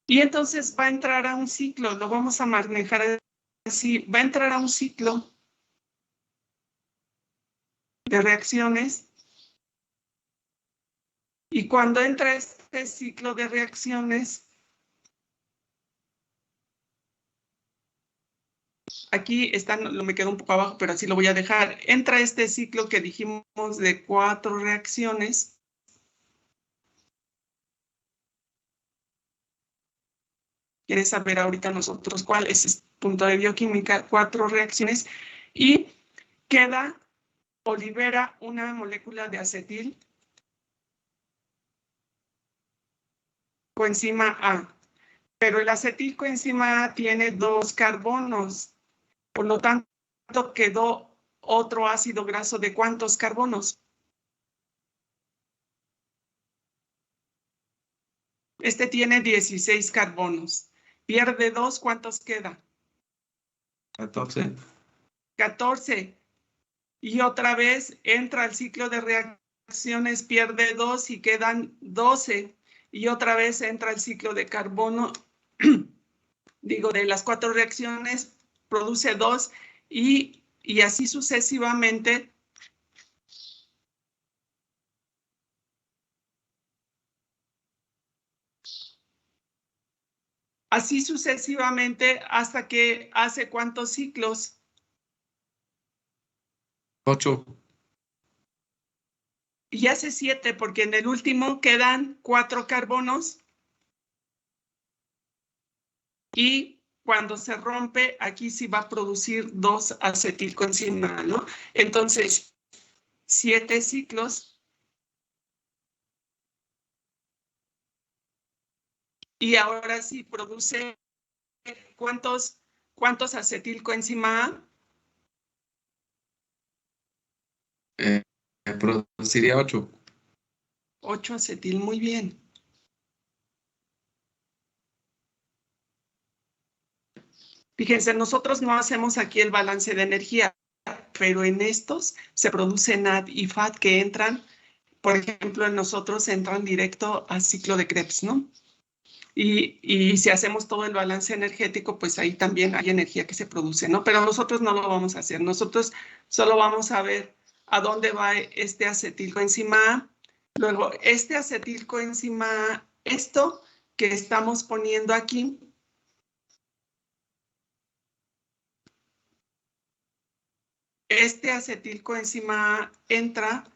Y entonces va a entrar a un ciclo, lo vamos a manejar así, va a entrar a un ciclo de reacciones. Y cuando entra este ciclo de reacciones, aquí me quedó un poco abajo, pero así lo voy a dejar. Entra este ciclo que dijimos de 4 reacciones. ¿Quieres saber ahorita nosotros cuál es el punto de bioquímica? 4 reacciones y queda o libera una molécula de acetil coenzima A. Pero el acetilcoenzima A tiene 2 carbonos. Por lo tanto, quedó otro ácido graso de ¿cuántos carbonos? Este tiene 16 carbonos. Pierde 2, ¿cuántos queda? 14. 14. Y otra vez entra al ciclo de reacciones, pierde 2 y quedan 12. Y otra vez entra al ciclo de carbono, digo, de las 4 reacciones, produce 2 y así sucesivamente. Así sucesivamente hasta que hace ¿cuántos ciclos? 8. Y hace 7 porque en el último quedan 4 carbonos y cuando se rompe aquí sí va a producir 2 acetilcoenzima, ¿no? Entonces, 7 ciclos y ahora sí produce ¿cuántos acetilcoenzima A? Produciría 8. 8 acetil, muy bien. Fíjense, nosotros no hacemos aquí el balance de energía, pero en estos se produce NAD y FAD que entran, por ejemplo, en nosotros entran directo al ciclo de Krebs, ¿no? Y si hacemos todo el balance energético, pues ahí también hay energía que se produce, ¿no? Pero nosotros no lo vamos a hacer. Nosotros solo vamos a ver a dónde va este acetilcoenzima A. Luego, este acetilcoenzima A, esto que estamos poniendo aquí, este acetilcoenzima A entra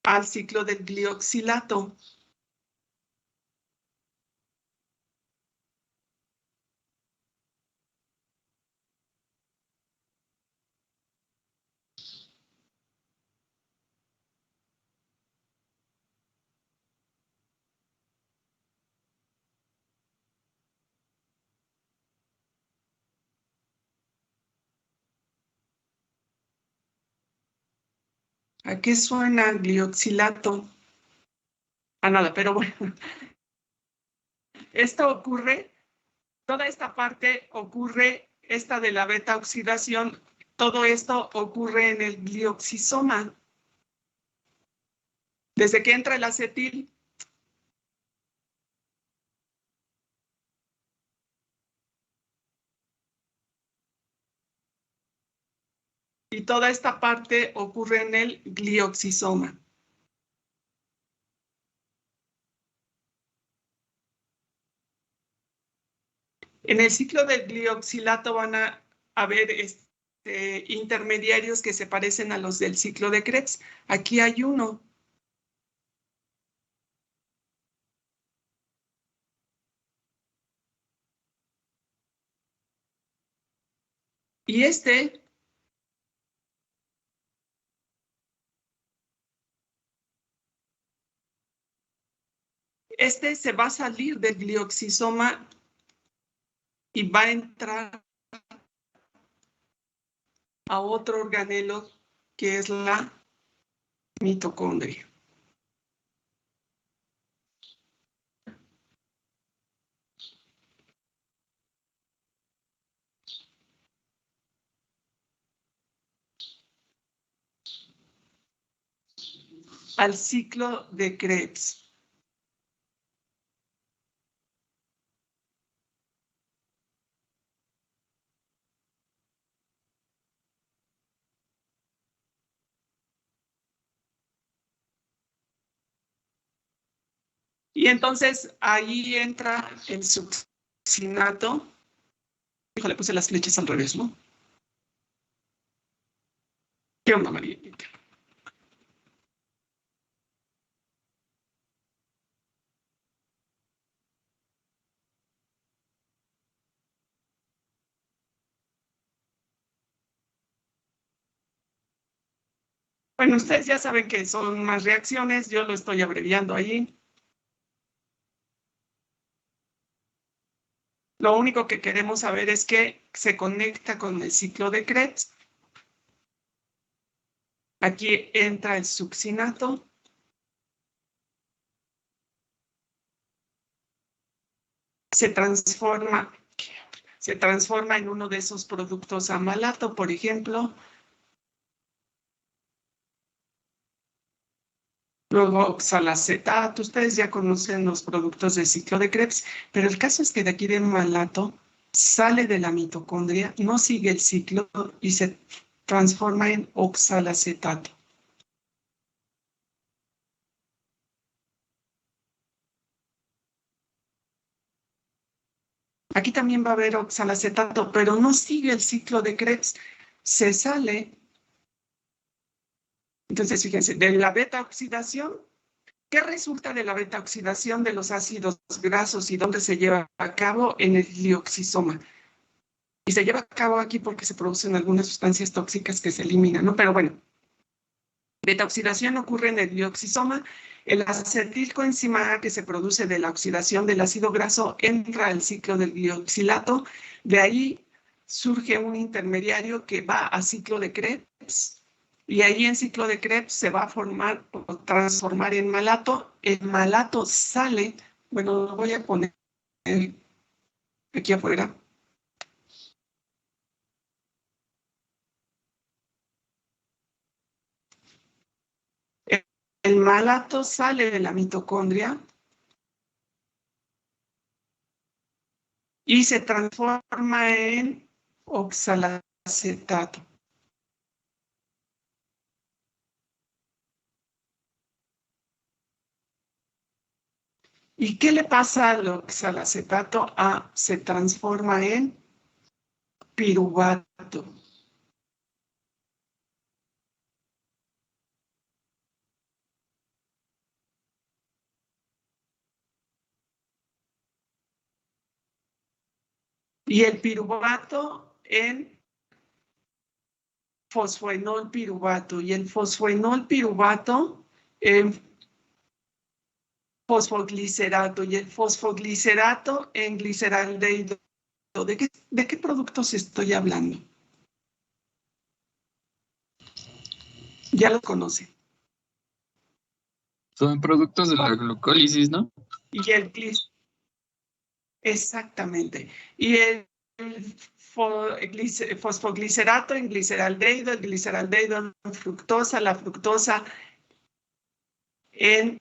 al ciclo del glioxilato. ¿A qué suena glioxilato? A nada, pero bueno. Esto ocurre, toda esta parte ocurre, esta de la beta oxidación, todo esto ocurre en el glioxisoma. Desde que entra el acetil, y toda esta parte ocurre en el glioxisoma. En el ciclo del glioxilato van a haber intermediarios que se parecen a los del ciclo de Krebs. Aquí hay uno. Y este se va a salir del glioxisoma y va a entrar a otro organelo que es la mitocondria. Al ciclo de Krebs. Y entonces ahí entra el succinato. Híjole, puse las flechas al revés, ¿no? ¿Qué onda, María? Bueno, ustedes ya saben que son más reacciones, yo lo estoy abreviando ahí. Lo único que queremos saber es que se conecta con el ciclo de Krebs. Aquí entra el succinato. Se transforma en uno de esos productos amalato, por ejemplo. Luego oxalacetato. Ustedes ya conocen los productos de ciclo de Krebs, pero el caso es que de aquí de malato sale de la mitocondria, no sigue el ciclo y se transforma en oxalacetato. Aquí también va a haber oxalacetato, pero no sigue el ciclo de Krebs, se sale. Entonces, fíjense, de la beta-oxidación, ¿qué resulta de la beta-oxidación de los ácidos grasos y dónde se lleva a cabo? En el glioxisoma. Y se lleva a cabo aquí porque se producen algunas sustancias tóxicas que se eliminan, ¿no? Pero bueno, beta-oxidación ocurre en el glioxisoma. El acetilcoenzima A que se produce de la oxidación del ácido graso entra al ciclo del glioxilato. De ahí surge un intermediario que va a ciclo de Krebs. Y ahí en ciclo de Krebs se va a formar o transformar en malato. El malato sale, bueno, lo voy a poner aquí afuera. El malato sale de la mitocondria y se transforma en oxalacetato. ¿Y qué le pasa al oxalacetato? Se transforma en piruvato. Y el piruvato en fosfoenol piruvato. Y el fosfoenol piruvato en fosfoglicerato. Y el fosfoglicerato en gliceraldehído. ¿De qué productos estoy hablando? Ya lo conocen. Son productos de la glucólisis, ¿no? Y el exactamente. Y el fosfoglicerato en gliceraldehído, el gliceraldehído en fructosa, la fructosa en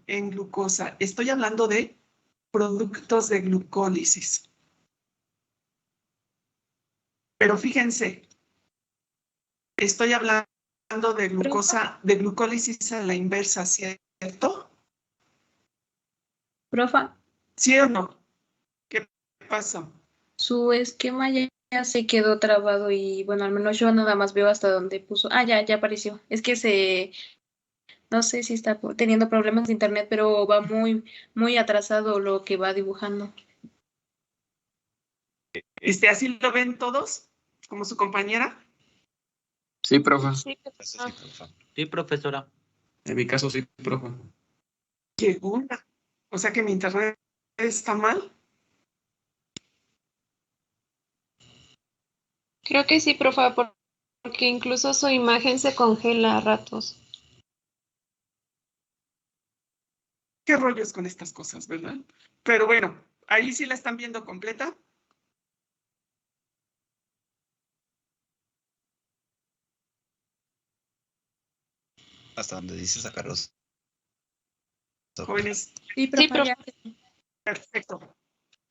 en glucosa. Estoy hablando de productos de glucólisis. Pero fíjense, estoy hablando de glucosa, de glucólisis a la inversa, ¿cierto? Profa, ¿Sí o no? ¿Qué pasó? su esquema ya se quedó trabado y bueno, al menos yo nada más veo hasta donde puso. Ah, ya apareció. Es que no sé si está teniendo problemas de internet, pero va muy atrasado lo que va dibujando. ¿Así lo ven todos? ¿Como su compañera? Sí, profe. Sí, profesora. En mi caso sí, profe. ¿Qué onda? O sea que mi internet está mal. Creo que sí, profe, porque incluso su imagen se congela a ratos. Qué rollos con estas cosas, ¿verdad? Pero bueno, ahí sí la están viendo completa. Hasta donde dice sacarlos. Jóvenes. Sí, profe. Perfecto.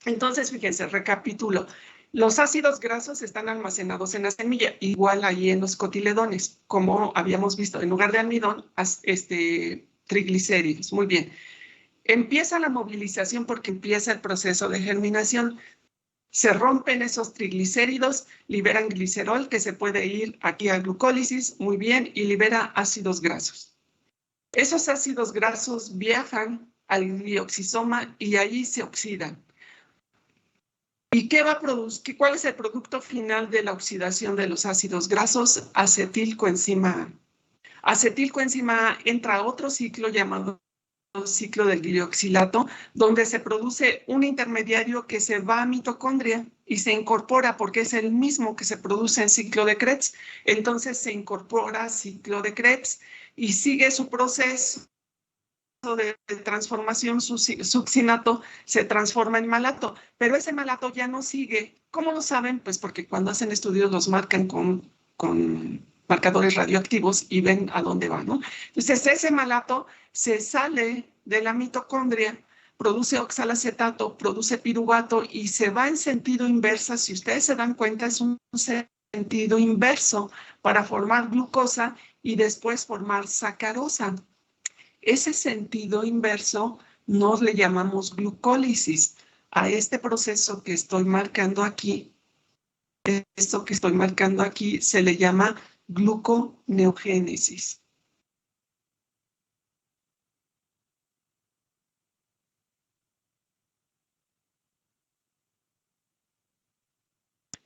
Entonces, fíjense, recapitulo. Los ácidos grasos están almacenados en la semilla, igual ahí en los cotiledones, como habíamos visto, en lugar de almidón, triglicéridos. Muy bien. Empieza la movilización porque empieza el proceso de germinación. Se rompen esos triglicéridos, liberan glicerol, que se puede ir aquí a glucólisis, muy bien, y libera ácidos grasos. Esos ácidos grasos viajan al glioxisoma y allí se oxidan. ¿Y qué va a producir? ¿Cuál es el producto final de la oxidación de los ácidos grasos? Acetilcoenzima A. Acetilcoenzima entra a otro ciclo llamado ciclo del glioxilato, donde se produce un intermediario que se va a mitocondria y se incorpora porque es el mismo que se produce en ciclo de Krebs. Entonces se incorpora ciclo de Krebs y sigue su proceso de transformación. Succinato se transforma en malato, pero ese malato ya no sigue. ¿Cómo lo saben? Pues porque cuando hacen estudios los marcan con marcadores radioactivos y ven a dónde va, ¿no? Entonces ese malato se sale de la mitocondria, produce oxalacetato, produce piruvato y se va en sentido inverso. Si ustedes se dan cuenta, es un sentido inverso para formar glucosa y después formar sacarosa. Ese sentido inverso nos le llamamos glucólisis. A este proceso que estoy marcando aquí, se le llama gluconeogénesis.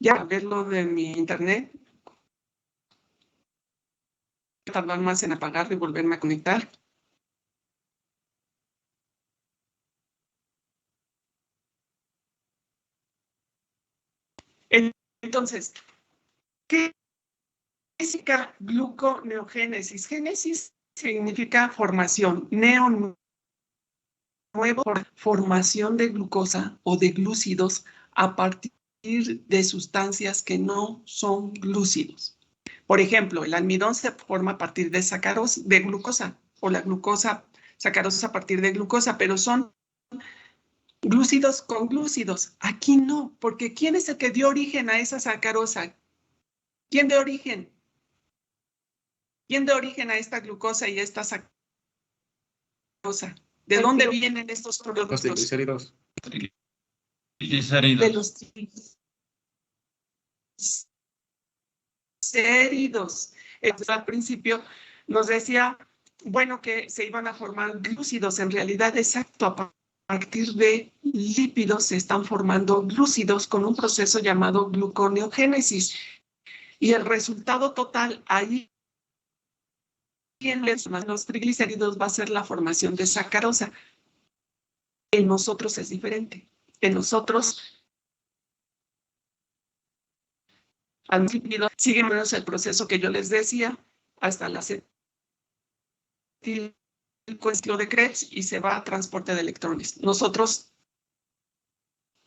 Ya, a verlo de mi internet. Tardar más en apagarlo y volverme a conectar. Entonces, ¿qué significa gluconeogénesis? Génesis significa formación, nuevo, formación de glucosa o de glúcidos a partir de sustancias que no son glúcidos. Por ejemplo, el almidón se forma a partir de sacarosa, de glucosa, o la glucosa, sacarosa a partir de glucosa, pero son glúcidos con glúcidos. Aquí no, porque ¿quién es el que dio origen a esa sacarosa? ¿Quién dio origen? ¿Quién dio origen a esta glucosa y esta sacarosa? ¿De dónde vienen estos productos? Los triglicéridos. Triglicéridos. De los triglicéridos. Entonces, al principio nos decía, bueno, que se iban a formar glúcidos. En realidad, exacto, a partir de lípidos se están formando glúcidos con un proceso llamado gluconeogénesis. Y el resultado total ahí en los triglicéridos va a ser la formación de sacarosa. En nosotros es diferente. En nosotros, al lípido, sigue menos el proceso que yo les decía, hasta la acetilcoenzima de Krebs y se va a transporte de electrones. Nosotros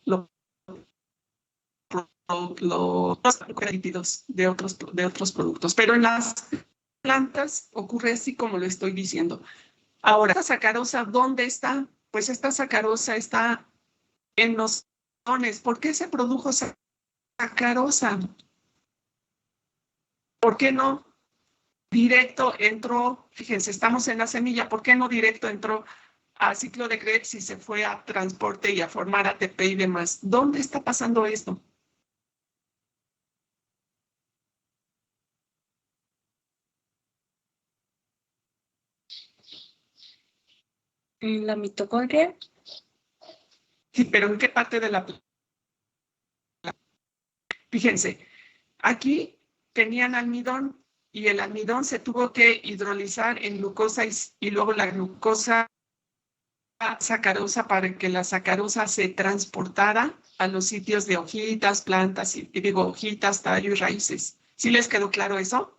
los lípidos de otros productos, pero en las plantas ocurre así como lo estoy diciendo. Ahora, ¿esta sacarosa dónde está? Pues esta sacarosa está en los neones. ¿Por qué se produjo sacarosa? ¿Por qué no directo entró? Fíjense, estamos en la semilla. ¿Por qué no directo entró a ciclo de Krebs y se fue a transporte y a formar ATP y demás? ¿Dónde está pasando esto? ¿En la mitocondria? Sí, pero ¿en qué parte de la planta? Fíjense, aquí tenían almidón y el almidón se tuvo que hidrolizar en glucosa y luego la glucosa sacarosa para que la sacarosa se transportara a los sitios de hojitas, plantas, y digo hojitas, tallo y raíces. ¿Sí les quedó claro eso?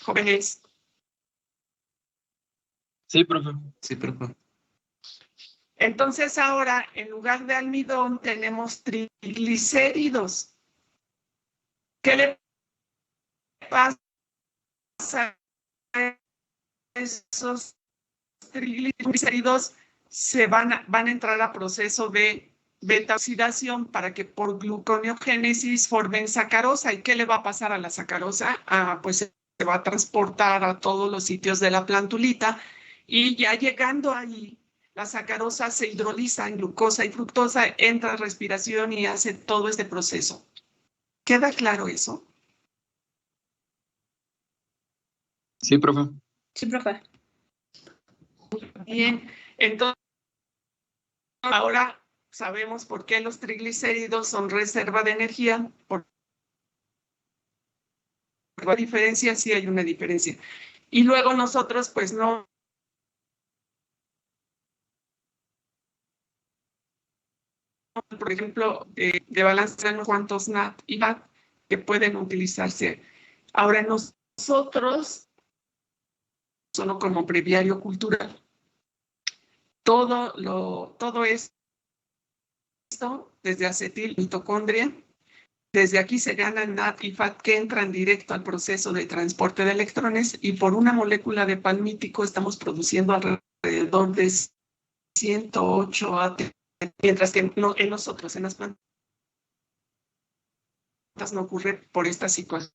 Jóvenes. Sí, profe. Sí, profe. Entonces ahora, en lugar de almidón, tenemos triglicéridos. ¿Qué le pasa a esos triglicéridos? Van a entrar a proceso de beta-oxidación para que por gluconeogénesis formen sacarosa. ¿Y qué le va a pasar a la sacarosa? Pues se va a transportar a todos los sitios de la plantulita y ya llegando ahí, la sacarosa se hidroliza en glucosa y fructosa, entra a respiración y hace todo este proceso. ¿Queda claro eso? Sí, profe. Sí, profe. Bien, entonces ahora sabemos por qué los triglicéridos son reserva de energía, ¿Hay diferencia? Sí hay una diferencia. Y luego nosotros, pues no, por ejemplo, de balancear unos cuantos NAT y VAT que pueden utilizarse. Ahora nosotros, solo como breviario cultural, todo esto, desde acetil, mitocondria, desde aquí se ganan NAT y FAT que entran directo al proceso de transporte de electrones y por una molécula de palmítico estamos produciendo alrededor de 108 ATP, mientras que no, en nosotros, en las plantas, no ocurre por esta situación.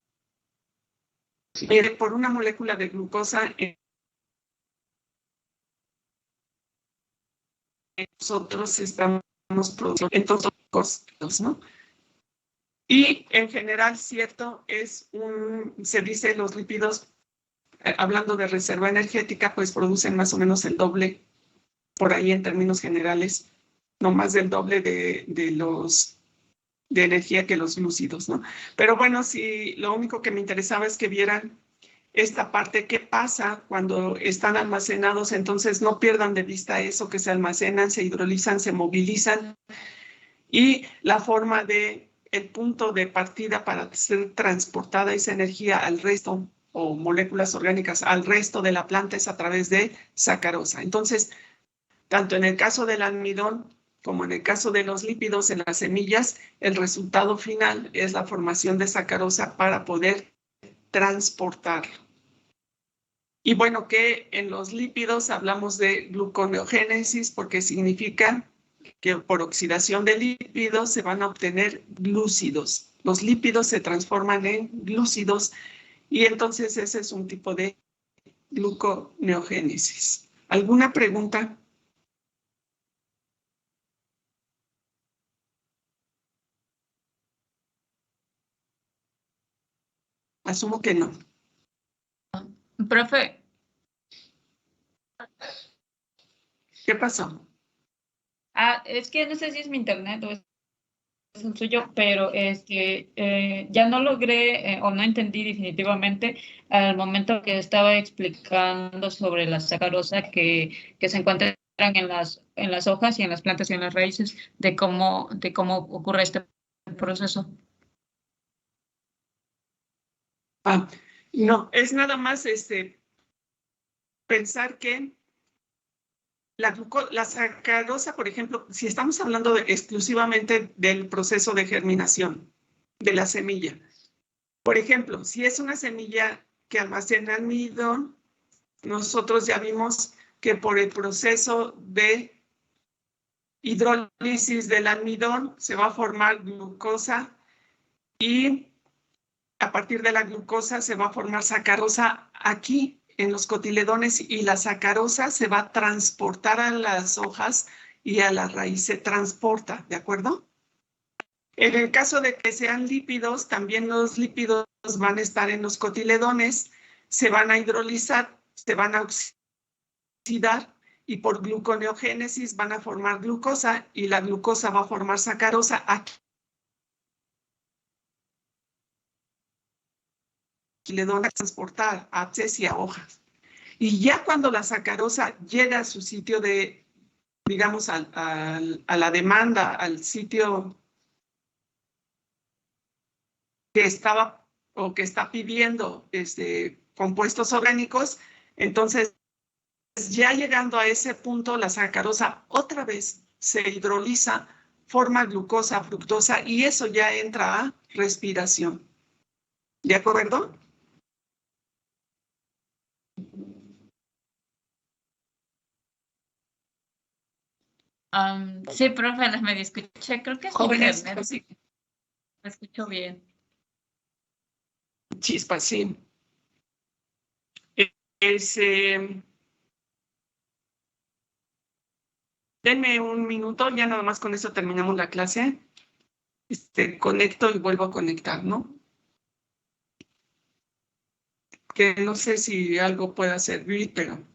Por una molécula de glucosa, nosotros estamos produciendo entonces, ¿no? Y en general, cierto, se dice los lípidos, hablando de reserva energética, pues producen más o menos el doble, por ahí en términos generales, no más del doble de energía que los glúcidos, ¿no? Pero bueno, sí, lo único que me interesaba es que vieran esta parte, qué pasa cuando están almacenados, entonces no pierdan de vista eso, que se almacenan, se hidrolizan, se movilizan, y la forma el punto de partida para ser transportada esa energía al resto o moléculas orgánicas al resto de la planta es a través de sacarosa. Entonces, tanto en el caso del almidón como en el caso de los lípidos en las semillas, el resultado final es la formación de sacarosa para poder transportarlo. Y bueno, que en los lípidos hablamos de gluconeogénesis porque significa que por oxidación de lípidos se van a obtener glúcidos. Los lípidos se transforman en glúcidos y entonces ese es un tipo de gluconeogénesis. ¿Alguna pregunta? Asumo que no. Profe, ¿Qué pasó? es que no sé si es mi internet o es el suyo, pero ya no logré o no entendí definitivamente al momento que estaba explicando sobre la sacarosa que se encuentran en las hojas y en las plantas y en las raíces de cómo ocurre este proceso. No, es nada más pensar que la sacarosa, por ejemplo, si estamos hablando exclusivamente del proceso de germinación de la semilla, por ejemplo, si es una semilla que almacena almidón, nosotros ya vimos que por el proceso de hidrólisis del almidón se va a formar glucosa y a partir de la glucosa se va a formar sacarosa aquí en los cotiledones y la sacarosa se va a transportar a las hojas y a la raíz se transporta, ¿de acuerdo? En el caso de que sean lípidos, también los lípidos van a estar en los cotiledones, se van a hidrolizar, se van a oxidar y por gluconeogénesis van a formar glucosa y la glucosa va a formar sacarosa aquí. Le van a transportar a haces y a hojas. Y ya cuando la sacarosa llega a su sitio de, digamos, a la demanda, al sitio que estaba o que está pidiendo compuestos orgánicos, entonces ya llegando a ese punto, la sacarosa otra vez se hidroliza, forma glucosa, fructosa y eso ya entra a respiración. ¿De acuerdo? Sí, profe, las medio escuché. Creo que es Jóvenes, internet. pues sí. Me escucho bien. Chispas, sí. Denme un minuto, ya nada más con eso terminamos la clase. Conecto y vuelvo a conectar, ¿no? Que no sé si algo pueda servir, pero...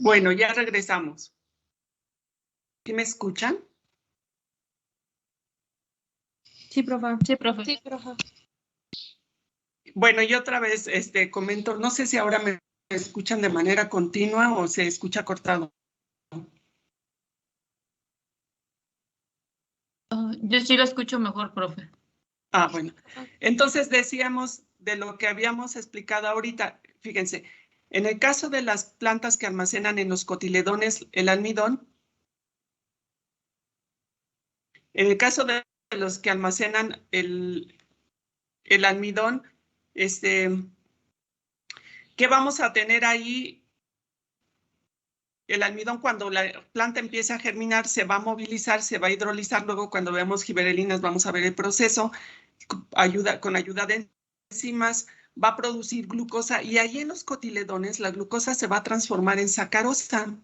Bueno, ya regresamos. ¿Sí me escuchan? Sí, profe. Sí, profe. Sí, profe. Bueno, y otra vez comento, no sé si ahora me escuchan de manera continua o se escucha cortado. Yo sí lo escucho mejor, profe. Ah, bueno. Entonces decíamos de lo que habíamos explicado ahorita. Fíjense, en el caso de las plantas que almacenan en los cotiledones el almidón, en el caso de los que almacenan el almidón, ¿qué vamos a tener ahí? El almidón, cuando la planta empieza a germinar, se va a movilizar, se va a hidrolizar. Luego, cuando veamos giberelinas, vamos a ver el proceso. Con ayuda de enzimas, va a producir glucosa. Y ahí en los cotiledones, la glucosa se va a transformar en sacarosa.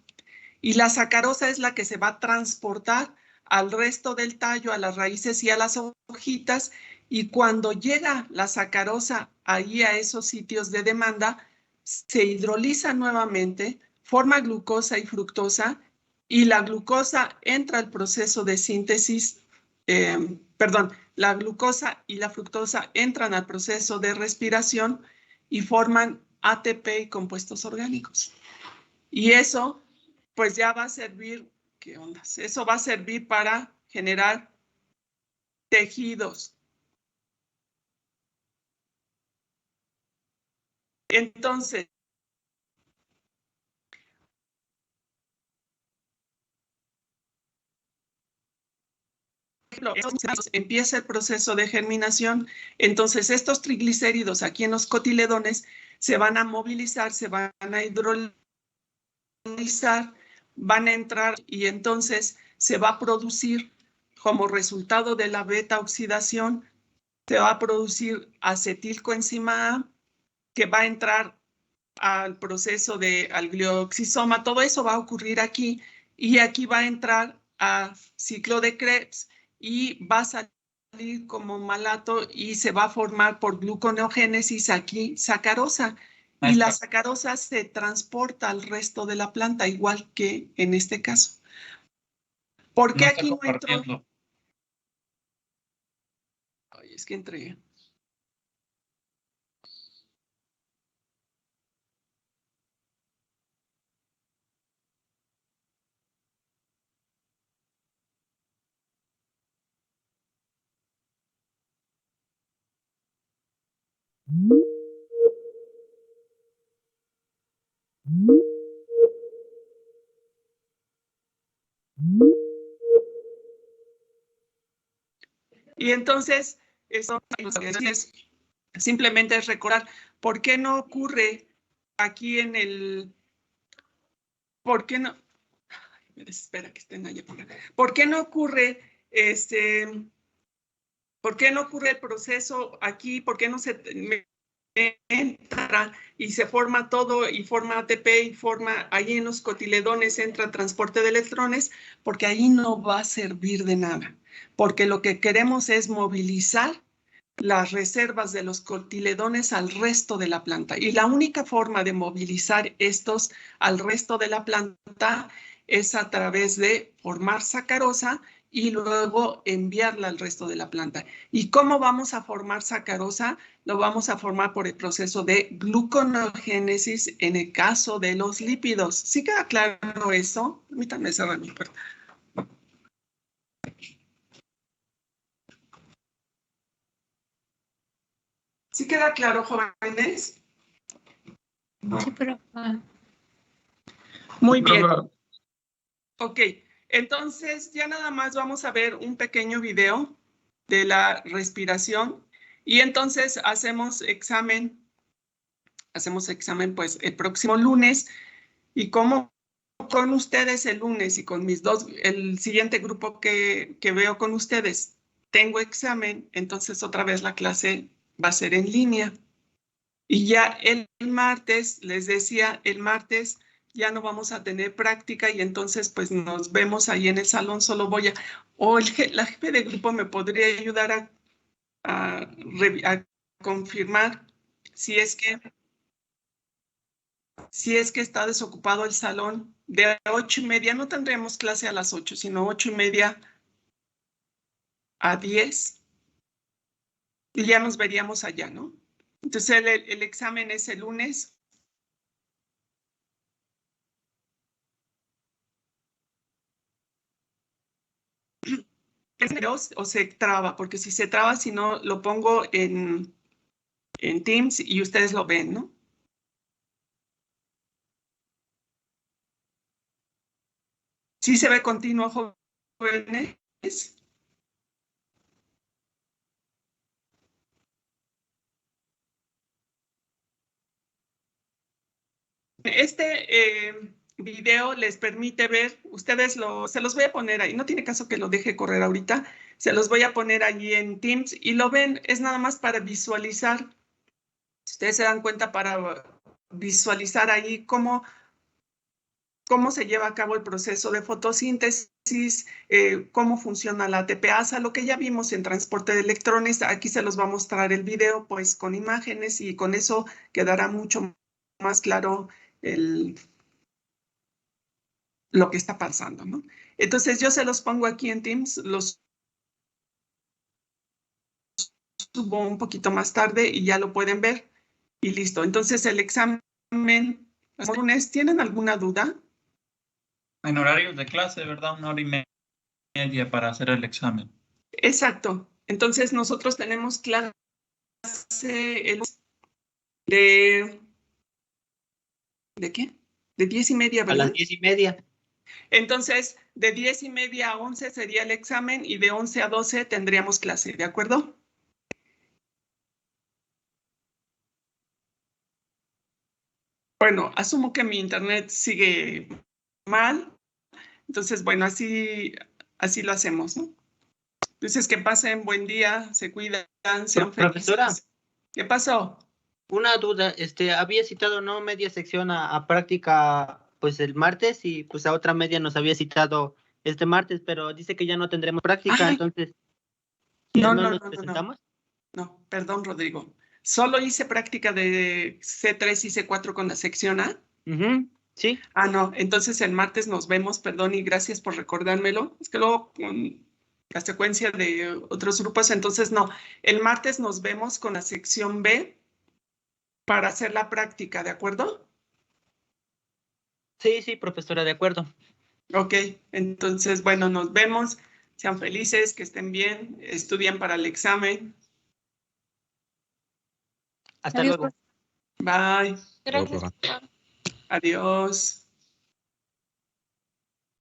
Y la sacarosa es la que se va a transportar al resto del tallo, a las raíces y a las hojitas. Y cuando llega la sacarosa ahí a esos sitios de demanda, se hidroliza nuevamente, forma glucosa y fructosa, y la glucosa entra al proceso de síntesis, la glucosa y la fructosa entran al proceso de respiración y forman ATP y compuestos orgánicos. Y eso, pues ya va a servir, ¿qué ondas? Eso va a servir para generar tejidos. Entonces, empieza el proceso de germinación, entonces estos triglicéridos aquí en los cotiledones se van a movilizar, se van a hidrolizar, van a entrar y entonces se va a producir como resultado de la beta oxidación, se va a producir acetilcoenzima A, que va a entrar al proceso al glioxisoma. Todo eso va a ocurrir aquí y aquí va a entrar a ciclo de Krebs y va a salir como malato y se va a formar por gluconeogénesis aquí sacarosa. Y la sacarosa se transporta al resto de la planta, igual que en este caso. ¿Por qué aquí no entró? Ay, es que entré. Y entonces, eso es simplemente recordar por qué no ocurre aquí en el, por qué no, ay, me desespera que estén allá por acá. ¿Por qué no ocurre por qué no ocurre el proceso aquí? ¿Por qué no se entra y se forma todo y forma ATP y forma ahí en los cotiledones entra transporte de electrones? Porque ahí no va a servir de nada, porque lo que queremos es movilizar las reservas de los cotiledones al resto de la planta. Y la única forma de movilizar estos al resto de la planta es a través de formar sacarosa y luego enviarla al resto de la planta. ¿Y cómo vamos a formar sacarosa? Lo vamos a formar por el proceso de gluconeogénesis en el caso de los lípidos. ¿Sí queda claro eso? Permítanme cerrar mi puerta. ¿Sí queda claro, jóvenes? Sí, pero... Muy bien. Ok, entonces ya nada más vamos a ver un pequeño video de la respiración y entonces hacemos examen pues el próximo lunes y como con ustedes el lunes y con el siguiente grupo que veo con ustedes tengo examen, entonces otra vez la clase va a ser en línea. Y ya el martes, les decía, el martes ya no vamos a tener práctica y entonces pues nos vemos ahí en el salón, solo voy a... O la jefe de grupo me podría ayudar a confirmar si es que... si es que está desocupado el salón, de 8:30, no tendríamos clase a las 8, sino 8:30 a 10, y ya nos veríamos allá, ¿no? Entonces el examen es el lunes. O se traba, porque si se traba, si no, lo pongo en Teams y ustedes lo ven, ¿no? Sí se ve continuo, jóvenes. Este video les permite ver, ustedes se los voy a poner ahí, no tiene caso que lo deje correr ahorita, se los voy a poner allí en Teams y lo ven, es nada más para visualizar. Si ustedes se dan cuenta, para visualizar ahí cómo se lleva a cabo el proceso de fotosíntesis, cómo funciona la ATPasa, lo que ya vimos en transporte de electrones. Aquí se los va a mostrar el video, pues con imágenes, y con eso quedará mucho más claro lo que está pasando, ¿no? Entonces yo se los pongo aquí en Teams, los subo un poquito más tarde y ya lo pueden ver y listo. Entonces el examen, el lunes, ¿tienen alguna duda? En horarios de clase, ¿verdad? 1 hora y media para hacer el examen. Exacto. Entonces nosotros tenemos clase ¿de qué? De 10:30, ¿verdad? A las 10:30. Entonces, de 10:30 a 11 sería el examen y de 11 a 12 tendríamos clase, ¿de acuerdo? Bueno, asumo que mi internet sigue mal. Entonces, bueno, así lo hacemos, ¿no? Entonces, que pasen buen día, se cuidan, sean Profesora. felices. ¿Qué pasó? Una duda, había citado no media sección a práctica pues el martes y pues a otra media nos había citado este martes, pero dice que ya no tendremos práctica, Ay. entonces No, ¿no no, nos no, presentamos? no, perdón, Rodrigo. Solo hice práctica de C3 y C4 con la sección A. Sí. Ah, no, entonces el martes nos vemos, perdón, y gracias por recordármelo. Es que luego con la secuencia de otros grupos, entonces no. El martes nos vemos con la sección B para hacer la práctica, ¿de acuerdo? Sí, sí, profesora, de acuerdo. Ok, entonces, bueno, nos vemos. Sean felices, que estén bien, estudien para el examen. Hasta luego. Bye. Gracias. Adiós.